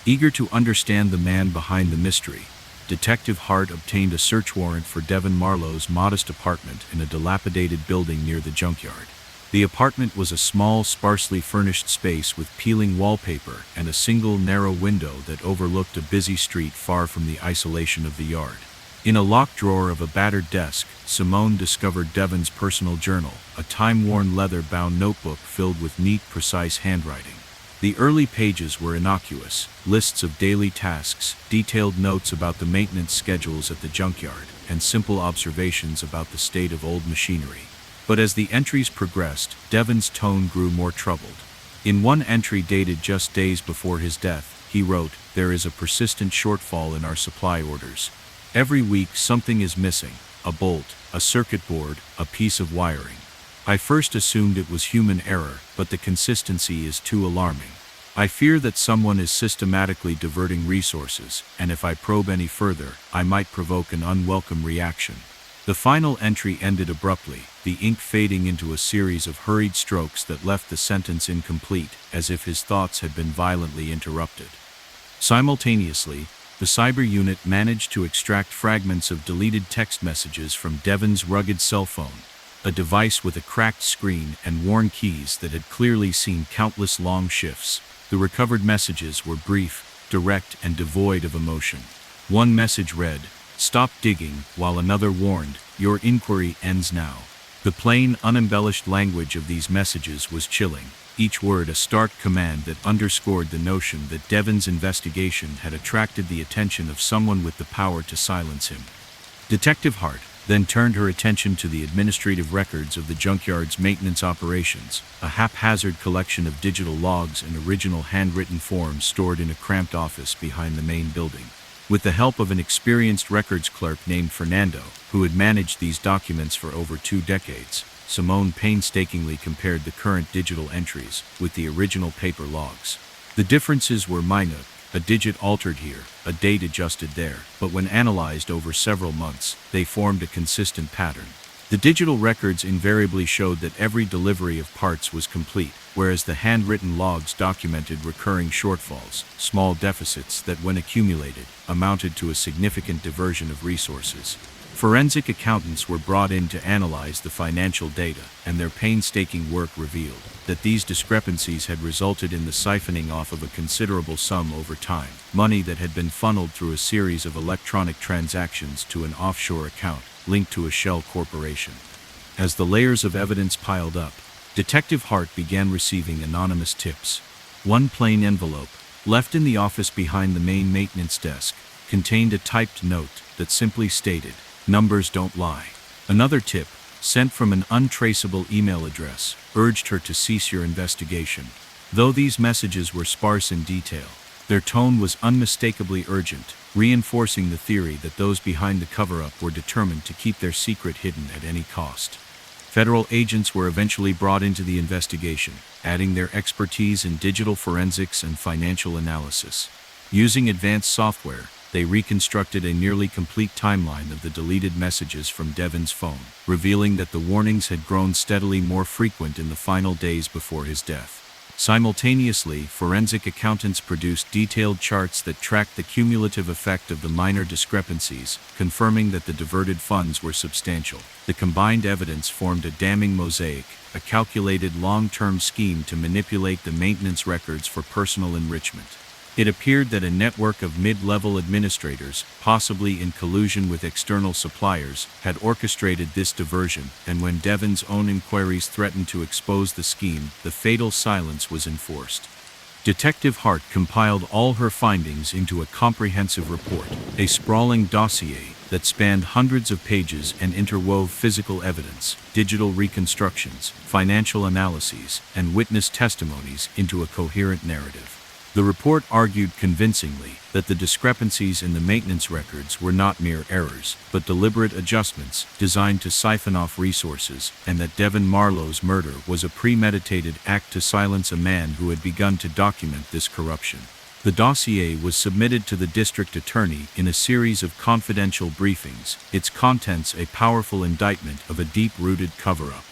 Eager to understand the man behind the mystery, Detective Hart obtained a search warrant for Devin Marlowe's modest apartment in a dilapidated building near the junkyard. The apartment was a small, sparsely furnished space with peeling wallpaper and a single narrow window that overlooked a busy street far from the isolation of the yard. In a locked drawer of a battered desk, Simone discovered Devin's personal journal, a time-worn leather-bound notebook filled with neat, precise handwriting. The early pages were innocuous, lists of daily tasks, detailed notes about the maintenance schedules at the junkyard, and simple observations about the state of old machinery. But as the entries progressed, Devin's tone grew more troubled. In one entry dated just days before his death, he wrote, "There is a persistent shortfall in our supply orders. Every week something is missing, a bolt, a circuit board, a piece of wiring. I first assumed it was human error, but the consistency is too alarming. I fear that someone is systematically diverting resources, and if I probe any further, I might provoke an unwelcome reaction. The final entry ended abruptly, the ink fading into a series of hurried strokes that left the sentence incomplete, as if his thoughts had been violently interrupted. Simultaneously, the cyber unit managed to extract fragments of deleted text messages from Devon's rugged cell phone, a device with a cracked screen and worn keys that had clearly seen countless long shifts. The recovered messages were brief, direct, and devoid of emotion. One message read, "Stop digging," while another warned, "Your inquiry ends now." The plain, unembellished language of these messages was chilling, each word a stark command that underscored the notion that Devon's investigation had attracted the attention of someone with the power to silence him. Detective Hart then turned her attention to the administrative records of the junkyard's maintenance operations, a haphazard collection of digital logs and original handwritten forms stored in a cramped office behind the main building. With the help of an experienced records clerk named Fernando, who had managed these documents for over 2 decades, Simone painstakingly compared the current digital entries with the original paper logs. The differences were minute, a digit altered here, a date adjusted there, but when analyzed over several months, they formed a consistent pattern. The digital records invariably showed that every delivery of parts was complete, whereas the handwritten logs documented recurring shortfalls, small deficits that, when accumulated, amounted to a significant diversion of resources. Forensic accountants were brought in to analyze the financial data, and their painstaking work revealed that these discrepancies had resulted in the siphoning off of a considerable sum over time, money that had been funneled through a series of electronic transactions to an offshore account linked to a shell corporation. As the layers of evidence piled up, Detective Hart began receiving anonymous tips. One plain envelope, left in the office behind the main maintenance desk, contained a typed note that simply stated, "Numbers don't lie." Another tip, sent from an untraceable email address, urged her to cease your investigation. Though these messages were sparse in detail, their tone was unmistakably urgent, reinforcing the theory that those behind the cover-up were determined to keep their secret hidden at any cost. Federal agents were eventually brought into the investigation, adding their expertise in digital forensics and financial analysis. Using advanced software, they reconstructed a nearly complete timeline of the deleted messages from Devon's phone, revealing that the warnings had grown steadily more frequent in the final days before his death. Simultaneously, forensic accountants produced detailed charts that tracked the cumulative effect of the minor discrepancies, confirming that the diverted funds were substantial. The combined evidence formed a damning mosaic, a calculated long-term scheme to manipulate the maintenance records for personal enrichment. It appeared that a network of mid-level administrators, possibly in collusion with external suppliers, had orchestrated this diversion, and when Devon's own inquiries threatened to expose the scheme, the fatal silence was enforced. Detective Hart compiled all her findings into a comprehensive report, a sprawling dossier that spanned hundreds of pages and interwove physical evidence, digital reconstructions, financial analyses, and witness testimonies into a coherent narrative. The report argued convincingly that the discrepancies in the maintenance records were not mere errors, but deliberate adjustments designed to siphon off resources, and that Devon Marlowe's murder was a premeditated act to silence a man who had begun to document this corruption. The dossier was submitted to the district attorney in a series of confidential briefings, its contents a powerful indictment of a deep-rooted cover-up.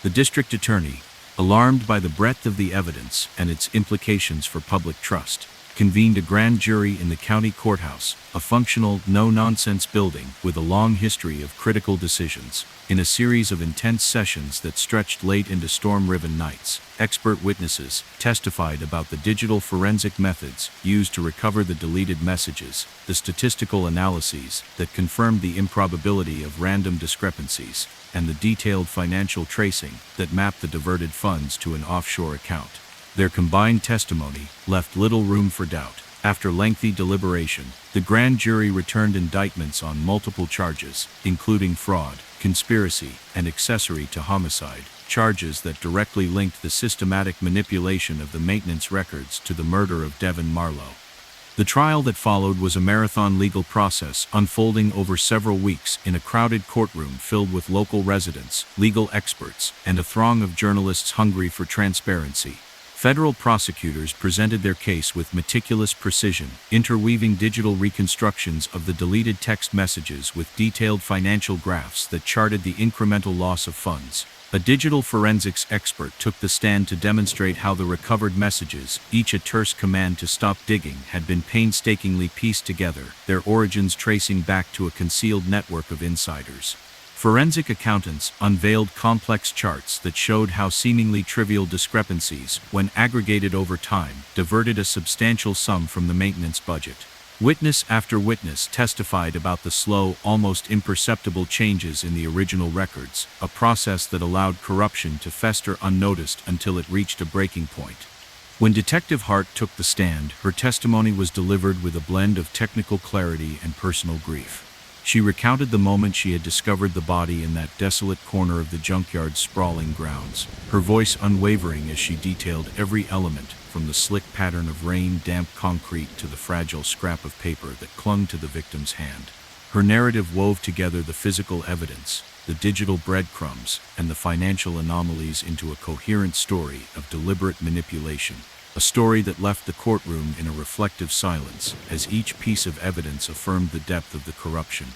The district attorney, alarmed by the breadth of the evidence and its implications for public trust, convened a grand jury in the county courthouse, a functional, no-nonsense building with a long history of critical decisions. In a series of intense sessions that stretched late into storm-riven nights, expert witnesses testified about the digital forensic methods used to recover the deleted messages, the statistical analyses that confirmed the improbability of random discrepancies, and the detailed financial tracing that mapped the diverted funds to an offshore account. Their combined testimony left little room for doubt. After lengthy deliberation, the grand jury returned indictments on multiple charges, including fraud, conspiracy, and accessory to homicide, charges that directly linked the systematic manipulation of the maintenance records to the murder of Devon Marlowe. The trial that followed was a marathon legal process unfolding over several weeks in a crowded courtroom filled with local residents, legal experts, and a throng of journalists hungry for transparency. Federal prosecutors presented their case with meticulous precision, interweaving digital reconstructions of the deleted text messages with detailed financial graphs that charted the incremental loss of funds. A digital forensics expert took the stand to demonstrate how the recovered messages, each a terse command to stop digging, had been painstakingly pieced together, their origins tracing back to a concealed network of insiders. Forensic accountants unveiled complex charts that showed how seemingly trivial discrepancies, when aggregated over time, diverted a substantial sum from the maintenance budget. Witness after witness testified about the slow, almost imperceptible changes in the original records, a process that allowed corruption to fester unnoticed until it reached a breaking point. When Detective Hart took the stand, her testimony was delivered with a blend of technical clarity and personal grief. She recounted the moment she had discovered the body in that desolate corner of the junkyard's sprawling grounds, her voice unwavering as she detailed every element, from the slick pattern of rain-damp concrete to the fragile scrap of paper that clung to the victim's hand. Her narrative wove together the physical evidence, the digital breadcrumbs, and the financial anomalies into a coherent story of deliberate manipulation. A story that left the courtroom in a reflective silence, as each piece of evidence affirmed the depth of the corruption.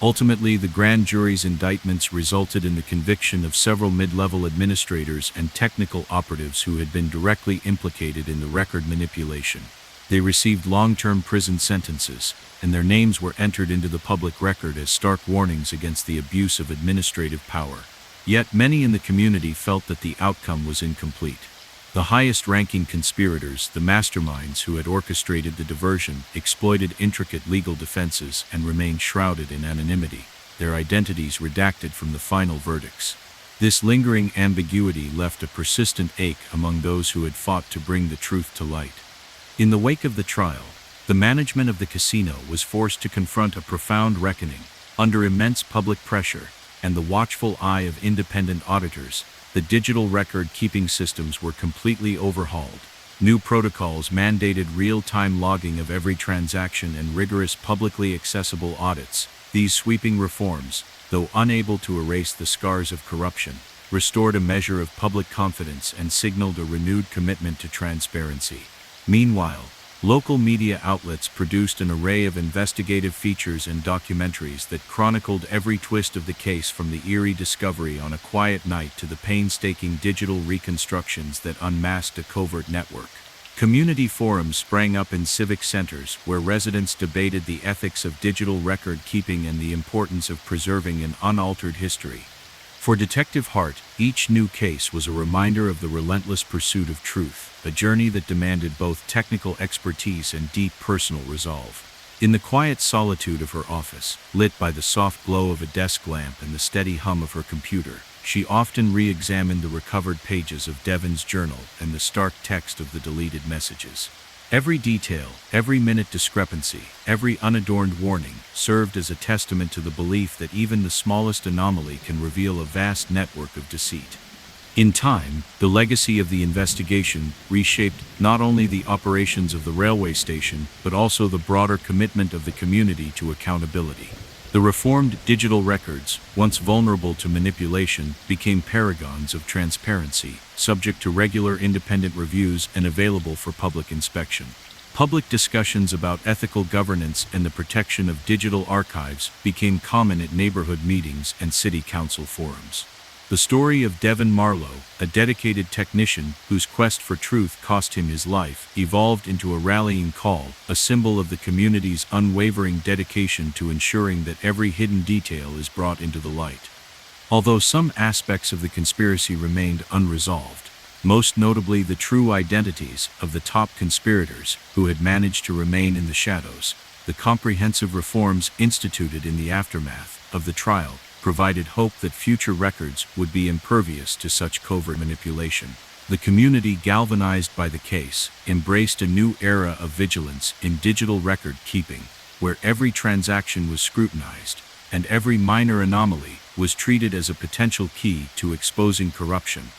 Ultimately, the grand jury's indictments resulted in the conviction of several mid-level administrators and technical operatives who had been directly implicated in the record manipulation. They received long-term prison sentences, and their names were entered into the public record as stark warnings against the abuse of administrative power. Yet many in the community felt that the outcome was incomplete. The highest-ranking conspirators, the masterminds who had orchestrated the diversion, exploited intricate legal defenses and remained shrouded in anonymity, their identities redacted from the final verdicts. This lingering ambiguity left a persistent ache among those who had fought to bring the truth to light. In the wake of the trial, the management of the casino was forced to confront a profound reckoning. Under immense public pressure and the watchful eye of independent auditors, the digital record-keeping systems were completely overhauled. New protocols mandated real-time logging of every transaction and rigorous publicly accessible audits. These sweeping reforms, though unable to erase the scars of corruption, restored a measure of public confidence and signaled a renewed commitment to transparency. Meanwhile, local media outlets produced an array of investigative features and documentaries that chronicled every twist of the case, from the eerie discovery on a quiet night to the painstaking digital reconstructions that unmasked a covert network. Community forums sprang up in civic centers where residents debated the ethics of digital record-keeping and the importance of preserving an unaltered history. For Detective Hart, each new case was a reminder of the relentless pursuit of truth, a journey that demanded both technical expertise and deep personal resolve. In the quiet solitude of her office, lit by the soft glow of a desk lamp and the steady hum of her computer, she often re-examined the recovered pages of Devon's journal and the stark text of the deleted messages. Every detail, every minute discrepancy, every unadorned warning served as a testament to the belief that even the smallest anomaly can reveal a vast network of deceit. In time, the legacy of the investigation reshaped not only the operations of the railway station, but also the broader commitment of the community to accountability. The reformed digital records, once vulnerable to manipulation, became paragons of transparency, subject to regular independent reviews and available for public inspection. Public discussions about ethical governance and the protection of digital archives became common at neighborhood meetings and city council forums. The story of Devon Marlowe, a dedicated technician whose quest for truth cost him his life, evolved into a rallying call, a symbol of the community's unwavering dedication to ensuring that every hidden detail is brought into the light. Although some aspects of the conspiracy remained unresolved, most notably the true identities of the top conspirators who had managed to remain in the shadows, the comprehensive reforms instituted in the aftermath of the trial provided hope that future records would be impervious to such covert manipulation. The community, galvanized by the case, embraced a new era of vigilance in digital record keeping, where every transaction was scrutinized, and every minor anomaly was treated as a potential key to exposing corruption.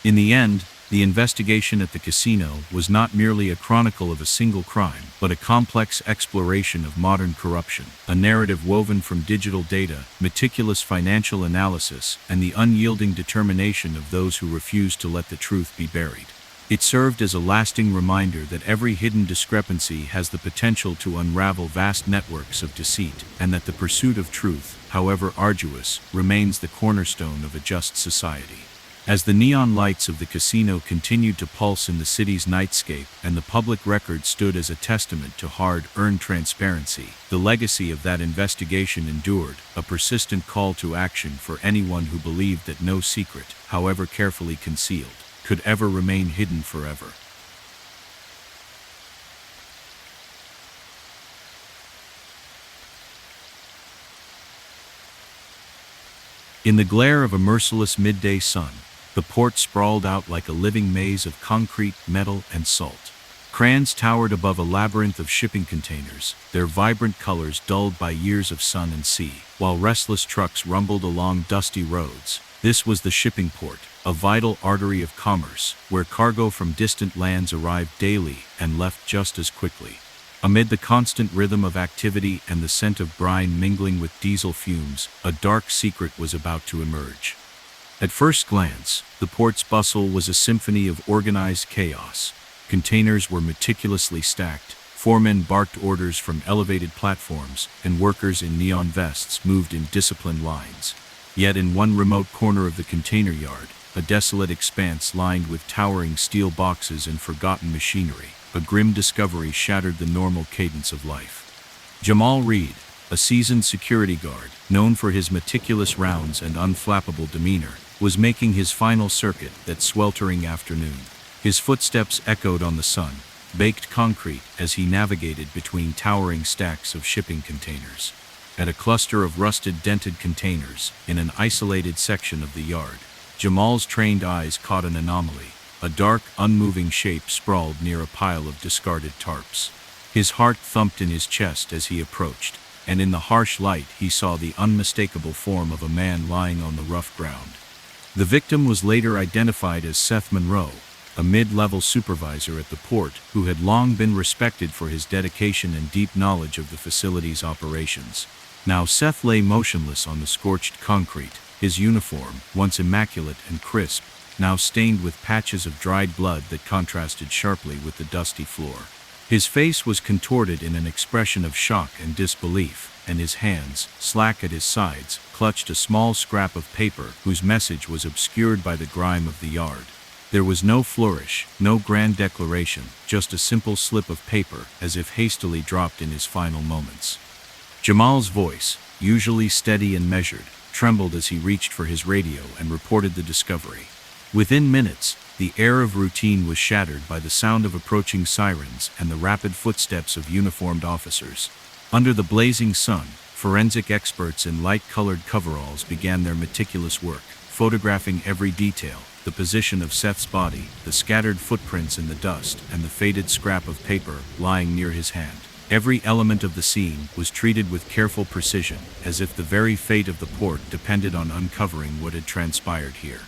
In the end, the investigation at the casino was not merely a chronicle of a single crime, but a complex exploration of modern corruption, a narrative woven from digital data, meticulous financial analysis, and the unyielding determination of those who refused to let the truth be buried. It served as a lasting reminder that every hidden discrepancy has the potential to unravel vast networks of deceit, and that the pursuit of truth, however arduous, remains the cornerstone of a just society. As the neon lights of the casino continued to pulse in the city's nightscape and the public record stood as a testament to hard-earned transparency, the legacy of that investigation endured, a persistent call to action for anyone who believed that no secret, however carefully concealed, could ever remain hidden forever. In the glare of a merciless midday sun, the port sprawled out like a living maze of concrete, metal, and salt. Crans towered above a labyrinth of shipping containers, their vibrant colors dulled by years of sun and sea, while restless trucks rumbled along dusty roads. This was the shipping port, a vital artery of commerce, where cargo from distant lands arrived daily and left just as quickly. Amid the constant rhythm of activity and the scent of brine mingling with diesel fumes, a dark secret was about to emerge. At first glance, the port's bustle was a symphony of organized chaos. Containers were meticulously stacked, foremen barked orders from elevated platforms, and workers in neon vests moved in disciplined lines. Yet in one remote corner of the container yard, a desolate expanse lined with towering steel boxes and forgotten machinery, a grim discovery shattered the normal cadence of life. Jamal Reed, a seasoned security guard, known for his meticulous rounds and unflappable demeanor, was making his final circuit that sweltering afternoon. His footsteps echoed on the sun-baked concrete as he navigated between towering stacks of shipping containers. At a cluster of rusted dented containers, in an isolated section of the yard, Jamal's trained eyes caught an anomaly. A dark, unmoving shape sprawled near a pile of discarded tarps. His heart thumped in his chest as he approached, and in the harsh light he saw the unmistakable form of a man lying on the rough ground. The victim was later identified as Seth Monroe, a mid-level supervisor at the port who had long been respected for his dedication and deep knowledge of the facility's operations. Now Seth lay motionless on the scorched concrete, his uniform, once immaculate and crisp, now stained with patches of dried blood that contrasted sharply with the dusty floor. His face was contorted in an expression of shock and disbelief, and his hands, slack at his sides, clutched a small scrap of paper whose message was obscured by the grime of the yard. There was no flourish, no grand declaration, just a simple slip of paper, as if hastily dropped in his final moments. Jamal's voice, usually steady and measured, trembled as he reached for his radio and reported the discovery. Within minutes, the air of routine was shattered by the sound of approaching sirens and the rapid footsteps of uniformed officers. Under the blazing sun, forensic experts in light-colored coveralls began their meticulous work, photographing every detail: the position of Seth's body, the scattered footprints in the dust, and the faded scrap of paper lying near his hand. Every element of the scene was treated with careful precision, as if the very fate of the port depended on uncovering what had transpired here.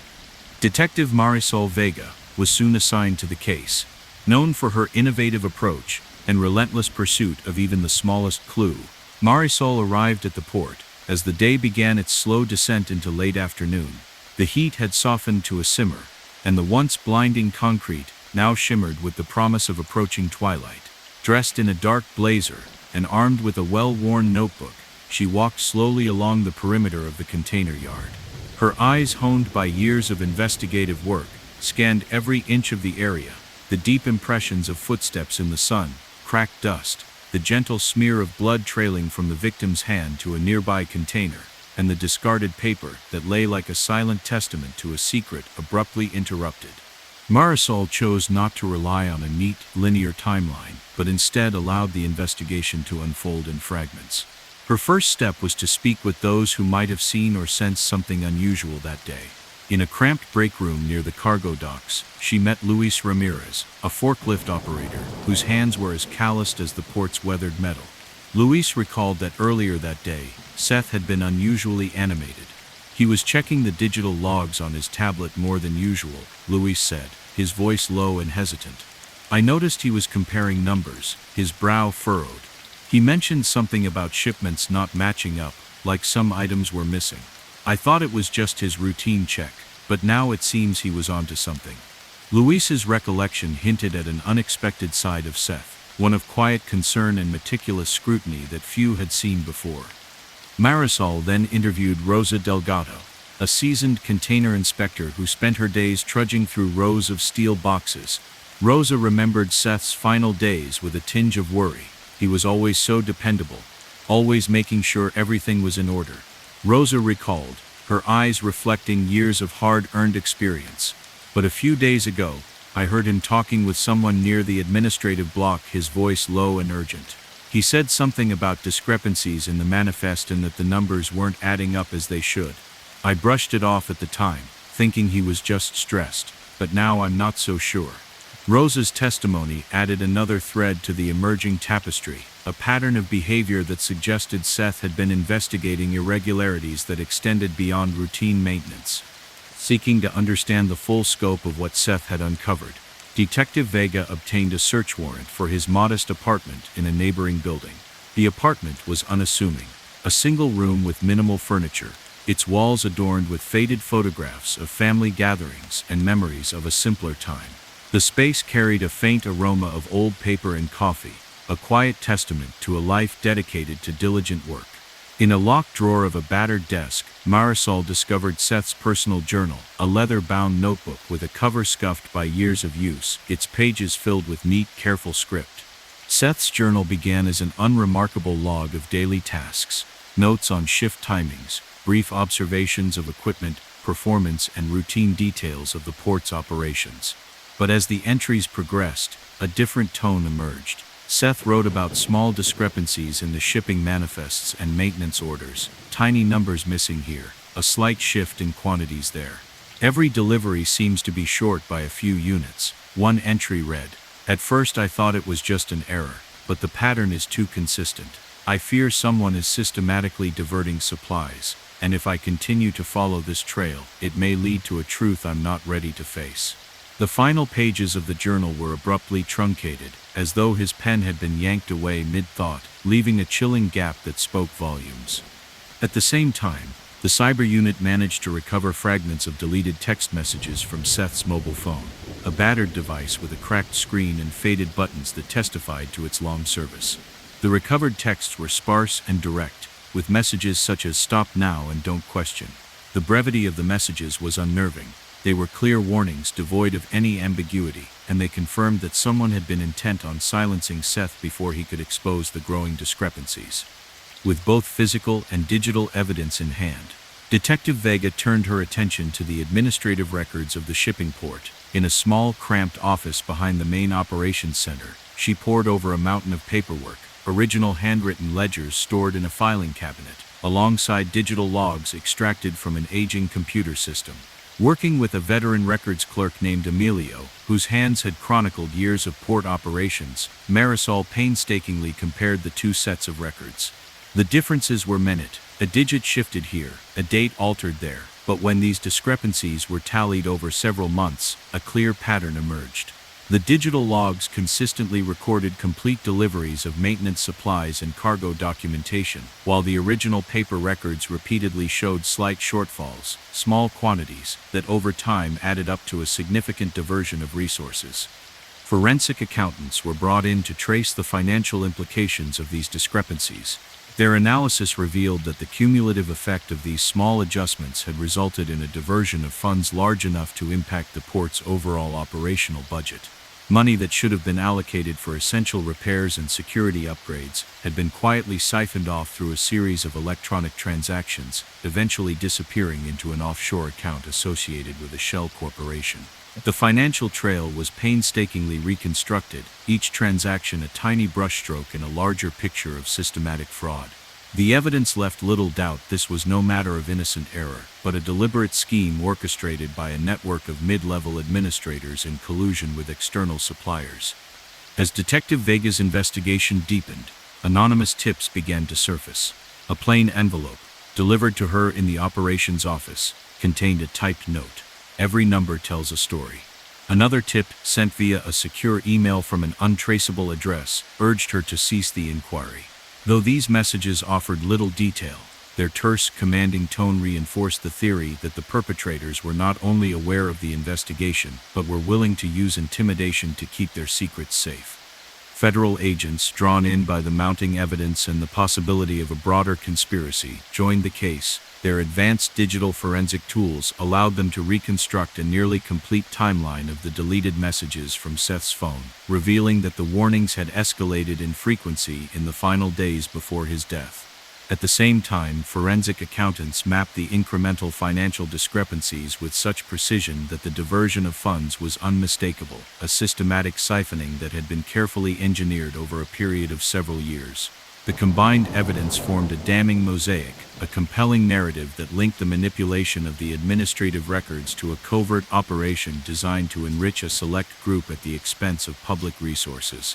Detective Marisol Vega was soon assigned to the case. Known for her innovative approach and relentless pursuit of even the smallest clue, Marisol arrived at the port as the day began its slow descent into late afternoon. The heat had softened to a simmer, and the once blinding concrete now shimmered with the promise of approaching twilight. Dressed in a dark blazer and armed with a well-worn notebook, she walked slowly along the perimeter of the container yard. Her eyes, honed by years of investigative work, scanned every inch of the area: the deep impressions of footsteps in the sun, cracked dust, the gentle smear of blood trailing from the victim's hand to a nearby container, and the discarded paper that lay like a silent testament to a secret abruptly interrupted. Marisol chose not to rely on a neat, linear timeline, but instead allowed the investigation to unfold in fragments. Her first step was to speak with those who might have seen or sensed something unusual that day. In a cramped break room near the cargo docks, she met Luis Ramirez, a forklift operator, whose hands were as calloused as the port's weathered metal. Luis recalled that earlier that day, Seth had been unusually animated. He was checking the digital logs on his tablet more than usual, Luis said, his voice low and hesitant. I noticed he was comparing numbers, his brow furrowed. He mentioned something about shipments not matching up, like some items were missing. I thought it was just his routine check, but now it seems he was onto something. Luis's recollection hinted at an unexpected side of Seth, one of quiet concern and meticulous scrutiny that few had seen before. Marisol then interviewed Rosa Delgado, a seasoned container inspector who spent her days trudging through rows of steel boxes. Rosa remembered Seth's final days with a tinge of worry. He was always so dependable, always making sure everything was in order. Rosa recalled, her eyes reflecting years of hard-earned experience. But a few days ago, I heard him talking with someone near the administrative block, his voice low and urgent. He said something about discrepancies in the manifest and that the numbers weren't adding up as they should. I brushed it off at the time, thinking he was just stressed, but now I'm not so sure. Rosa's testimony added another thread to the emerging tapestry, a pattern of behavior that suggested Seth had been investigating irregularities that extended beyond routine maintenance. Seeking to understand the full scope of what Seth had uncovered, Detective Vega obtained a search warrant for his modest apartment in a neighboring building. The apartment was unassuming, a single room with minimal furniture, its walls adorned with faded photographs of family gatherings and memories of a simpler time. The space carried a faint aroma of old paper and coffee, a quiet testament to a life dedicated to diligent work. In a locked drawer of a battered desk, Marisol discovered Seth's personal journal, a leather-bound notebook with a cover scuffed by years of use, its pages filled with neat, careful script. Seth's journal began as an unremarkable log of daily tasks, notes on shift timings, brief observations of equipment, performance, and routine details of the port's operations. But as the entries progressed, a different tone emerged. Seth wrote about small discrepancies in the shipping manifests and maintenance orders, tiny numbers missing here, a slight shift in quantities there. Every delivery seems to be short by a few units. One entry read, "At first I thought it was just an error, but the pattern is too consistent. I fear someone is systematically diverting supplies, and if I continue to follow this trail, it may lead to a truth I'm not ready to face." The final pages of the journal were abruptly truncated, as though his pen had been yanked away mid-thought, leaving a chilling gap that spoke volumes. At the same time, the cyber unit managed to recover fragments of deleted text messages from Seth's mobile phone, a battered device with a cracked screen and faded buttons that testified to its long service. The recovered texts were sparse and direct, with messages such as "Stop now and don't question." The brevity of the messages was unnerving. They were clear warnings devoid of any ambiguity, and they confirmed that someone had been intent on silencing Seth before he could expose the growing discrepancies. With both physical and digital evidence in hand, Detective Vega turned her attention to the administrative records of the shipping port. In a small, cramped office behind the main operations center, she pored over a mountain of paperwork, original handwritten ledgers stored in a filing cabinet, alongside digital logs extracted from an aging computer system. Working with a veteran records clerk named Emilio, whose hands had chronicled years of port operations, Marisol painstakingly compared the two sets of records. The differences were minute, a digit shifted here, a date altered there, but when these discrepancies were tallied over several months, a clear pattern emerged. The digital logs consistently recorded complete deliveries of maintenance supplies and cargo documentation, while the original paper records repeatedly showed slight shortfalls, small quantities, that over time added up to a significant diversion of resources. Forensic accountants were brought in to trace the financial implications of these discrepancies. Their analysis revealed that the cumulative effect of these small adjustments had resulted in a diversion of funds large enough to impact the port's overall operational budget. Money that should have been allocated for essential repairs and security upgrades had been quietly siphoned off through a series of electronic transactions, eventually disappearing into an offshore account associated with a shell corporation. The financial trail was painstakingly reconstructed, each transaction a tiny brushstroke in a larger picture of systematic fraud. The evidence left little doubt this was no matter of innocent error, but a deliberate scheme orchestrated by a network of mid-level administrators in collusion with external suppliers. As Detective Vega's investigation deepened, anonymous tips began to surface. A plain envelope, delivered to her in the operations office, contained a typed note. Every number tells a story. Another tip, sent via a secure email from an untraceable address, urged her to cease the inquiry. Though these messages offered little detail, Their terse, commanding tone reinforced the theory that the perpetrators were not only aware of the investigation, but were willing to use intimidation to keep their secrets safe. Federal agents, drawn in by the mounting evidence and the possibility of a broader conspiracy, joined the case. Their advanced digital forensic tools allowed them to reconstruct a nearly complete timeline of the deleted messages from Seth's phone, revealing that the warnings had escalated in frequency in the final days before his death. At the same time, forensic accountants mapped the incremental financial discrepancies with such precision that the diversion of funds was unmistakable, a systematic siphoning that had been carefully engineered over a period of several years. The combined evidence formed a damning mosaic, a compelling narrative that linked the manipulation of the administrative records to a covert operation designed to enrich a select group at the expense of public resources.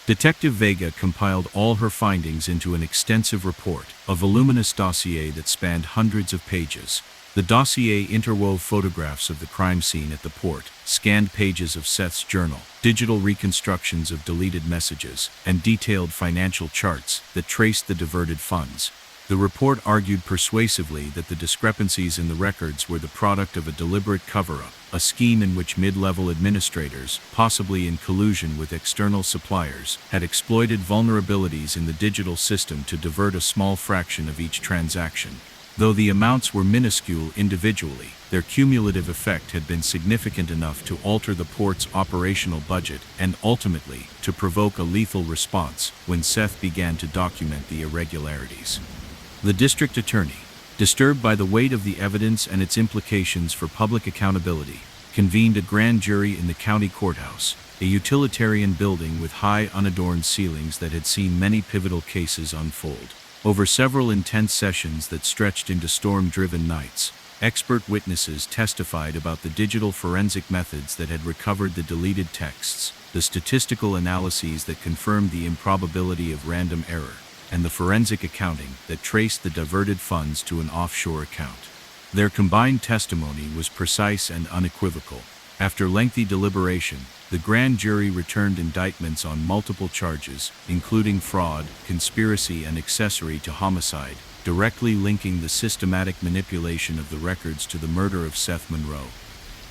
Detective Vega compiled all her findings into an extensive report, a voluminous dossier that spanned hundreds of pages. The dossier interwove photographs of the crime scene at the port, scanned pages of Seth's journal, digital reconstructions of deleted messages, and detailed financial charts that traced the diverted funds. The report argued persuasively that the discrepancies in the records were the product of a deliberate cover-up, a scheme in which mid-level administrators, possibly in collusion with external suppliers, had exploited vulnerabilities in the digital system to divert a small fraction of each transaction. Though the amounts were minuscule individually, their cumulative effect had been significant enough to alter the port's operational budget and ultimately to provoke a lethal response when Seth began to document the irregularities. The district attorney, disturbed by the weight of the evidence and its implications for public accountability, convened a grand jury in the county courthouse, a utilitarian building with high unadorned ceilings that had seen many pivotal cases unfold. Over several intense sessions that stretched into storm-driven nights, expert witnesses testified about the digital forensic methods that had recovered the deleted texts, the statistical analyses that confirmed the improbability of random error, and the forensic accounting that traced the diverted funds to an offshore account. Their combined testimony was precise and unequivocal. After lengthy deliberation, the grand jury returned indictments on multiple charges, including fraud, conspiracy, and accessory to homicide, directly linking the systematic manipulation of the records to the murder of Seth Monroe.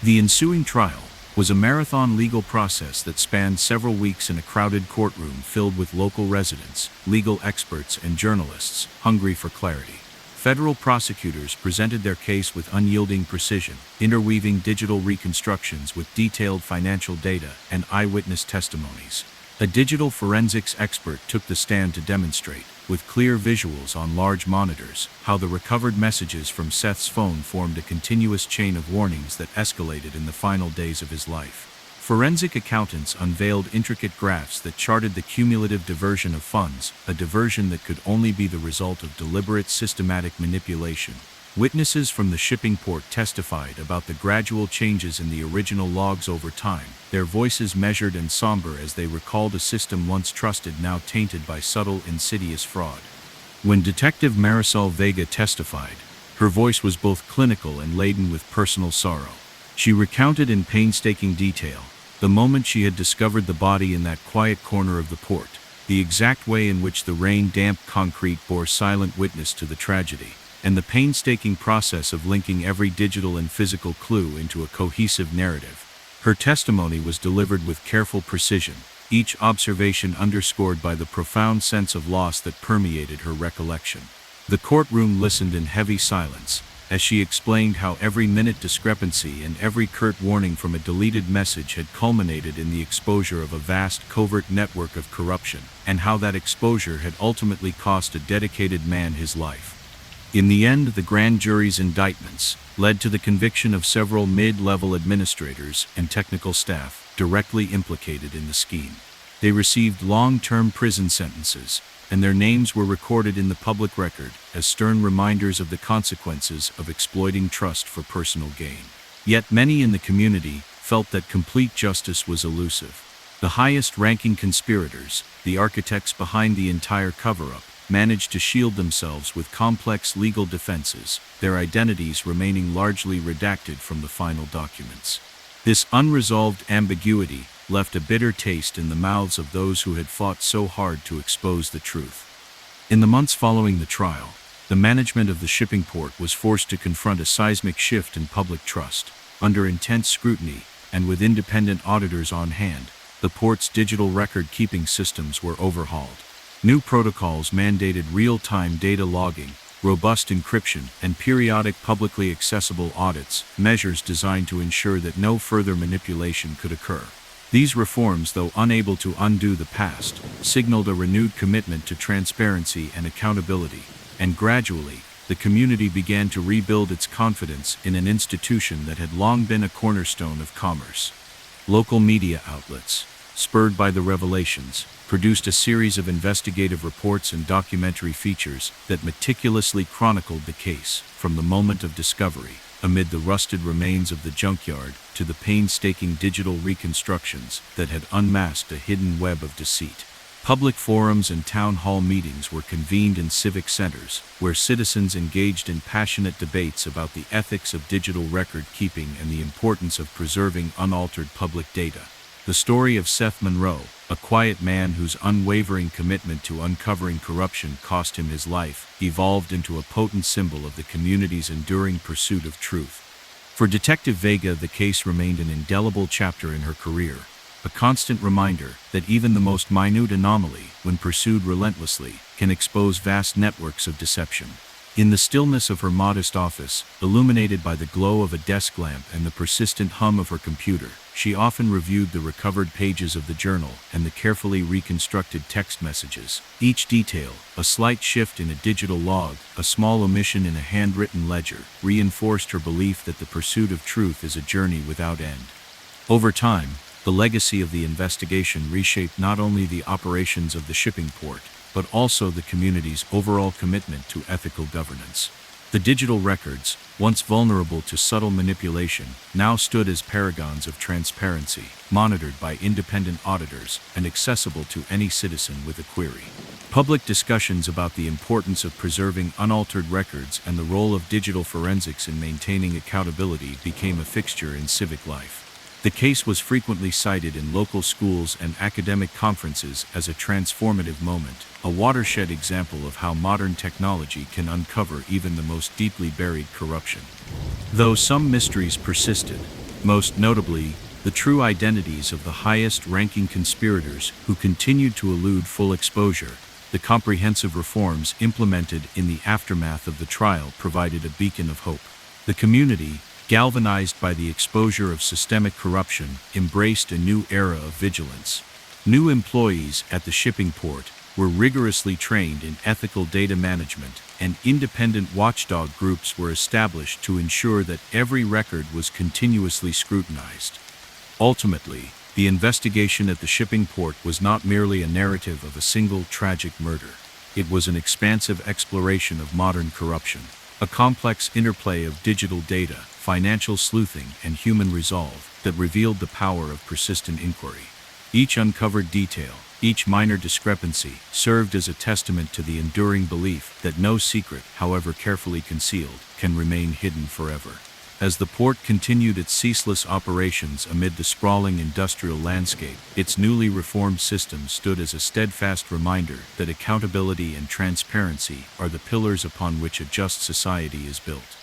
The ensuing trial was a marathon legal process that spanned several weeks in a crowded courtroom filled with local residents, legal experts, and journalists hungry for clarity. Federal prosecutors presented their case with unyielding precision, interweaving digital reconstructions with detailed financial data and eyewitness testimonies. A digital forensics expert took the stand to demonstrate, with clear visuals on large monitors, how the recovered messages from Seth's phone formed a continuous chain of warnings that escalated in the final days of his life. Forensic accountants unveiled intricate graphs that charted the cumulative diversion of funds, a diversion that could only be the result of deliberate systematic manipulation. Witnesses from the shipping port testified about the gradual changes in the original logs over time, their voices measured and somber as they recalled a system once trusted now tainted by subtle, insidious fraud. When Detective Marisol Vega testified, her voice was both clinical and laden with personal sorrow. She recounted in painstaking detail the moment she had discovered the body in that quiet corner of the port, the exact way in which the rain-damp concrete bore silent witness to the tragedy, and the painstaking process of linking every digital and physical clue into a cohesive narrative. Her testimony was delivered with careful precision, each observation underscored by the profound sense of loss that permeated her recollection. The courtroom listened in heavy silence, as she explained how every minute discrepancy and every curt warning from a deleted message had culminated in the exposure of a vast covert network of corruption, and how that exposure had ultimately cost a dedicated man his life. In the end, the grand jury's indictments led to the conviction of several mid-level administrators and technical staff directly implicated in the scheme. They received long-term prison sentences, and their names were recorded in the public record as stern reminders of the consequences of exploiting trust for personal gain. Yet many in the community felt that complete justice was elusive. The highest-ranking conspirators, the architects behind the entire cover-up, managed to shield themselves with complex legal defenses, their identities remaining largely redacted from the final documents. This unresolved ambiguity left a bitter taste in the mouths of those who had fought so hard to expose the truth. In the months following the trial, The management of the shipping port was forced to confront a seismic shift in public trust. Under intense scrutiny, and with independent auditors on hand, the port's digital record-keeping systems were overhauled. New protocols mandated real-time data logging, robust encryption, and periodic publicly accessible audits, measures designed to ensure that no further manipulation could occur. These reforms, though unable to undo the past, signaled a renewed commitment to transparency and accountability, and gradually, the community began to rebuild its confidence in an institution that had long been a cornerstone of commerce. Local media outlets, spurred by the revelations, produced a series of investigative reports and documentary features that meticulously chronicled the case, from the moment of discovery, amid the rusted remains of the junkyard, to the painstaking digital reconstructions that had unmasked a hidden web of deceit. Public forums and town hall meetings were convened in civic centers, where citizens engaged in passionate debates about the ethics of digital record-keeping and the importance of preserving unaltered public data. The story of Seth Monroe, a quiet man whose unwavering commitment to uncovering corruption cost him his life, evolved into a potent symbol of the community's enduring pursuit of truth. For Detective Vega, the case remained an indelible chapter in her career, a constant reminder that even the most minute anomaly, when pursued relentlessly, can expose vast networks of deception. In the stillness of her modest office, illuminated by the glow of a desk lamp and the persistent hum of her computer, she often reviewed the recovered pages of the journal and the carefully reconstructed text messages. Each detail, a slight shift in a digital log, a small omission in a handwritten ledger, reinforced her belief that the pursuit of truth is a journey without end. Over time, the legacy of the investigation reshaped not only the operations of the shipping port, but also the community's overall commitment to ethical governance. The digital records, once vulnerable to subtle manipulation, now stood as paragons of transparency, monitored by independent auditors and accessible to any citizen with a query. Public discussions about the importance of preserving unaltered records and the role of digital forensics in maintaining accountability became a fixture in civic life. The case was frequently cited in local schools and academic conferences as a transformative moment, a watershed example of how modern technology can uncover even the most deeply buried corruption. Though some mysteries persisted, most notably, the true identities of the highest-ranking conspirators who continued to elude full exposure, the comprehensive reforms implemented in the aftermath of the trial provided a beacon of hope. The community, galvanized by the exposure of systemic corruption, embraced a new era of vigilance. New employees at the shipping port were rigorously trained in ethical data management, and independent watchdog groups were established to ensure that every record was continuously scrutinized. Ultimately, the investigation at the shipping port was not merely a narrative of a single tragic murder. It was an expansive exploration of modern corruption, a complex interplay of digital data, financial sleuthing, and human resolve that revealed the power of persistent inquiry. Each uncovered detail, each minor discrepancy, served as a testament to the enduring belief that no secret, however carefully concealed, can remain hidden forever. As the port continued its ceaseless operations amid the sprawling industrial landscape, its newly reformed system stood as a steadfast reminder that accountability and transparency are the pillars upon which a just society is built.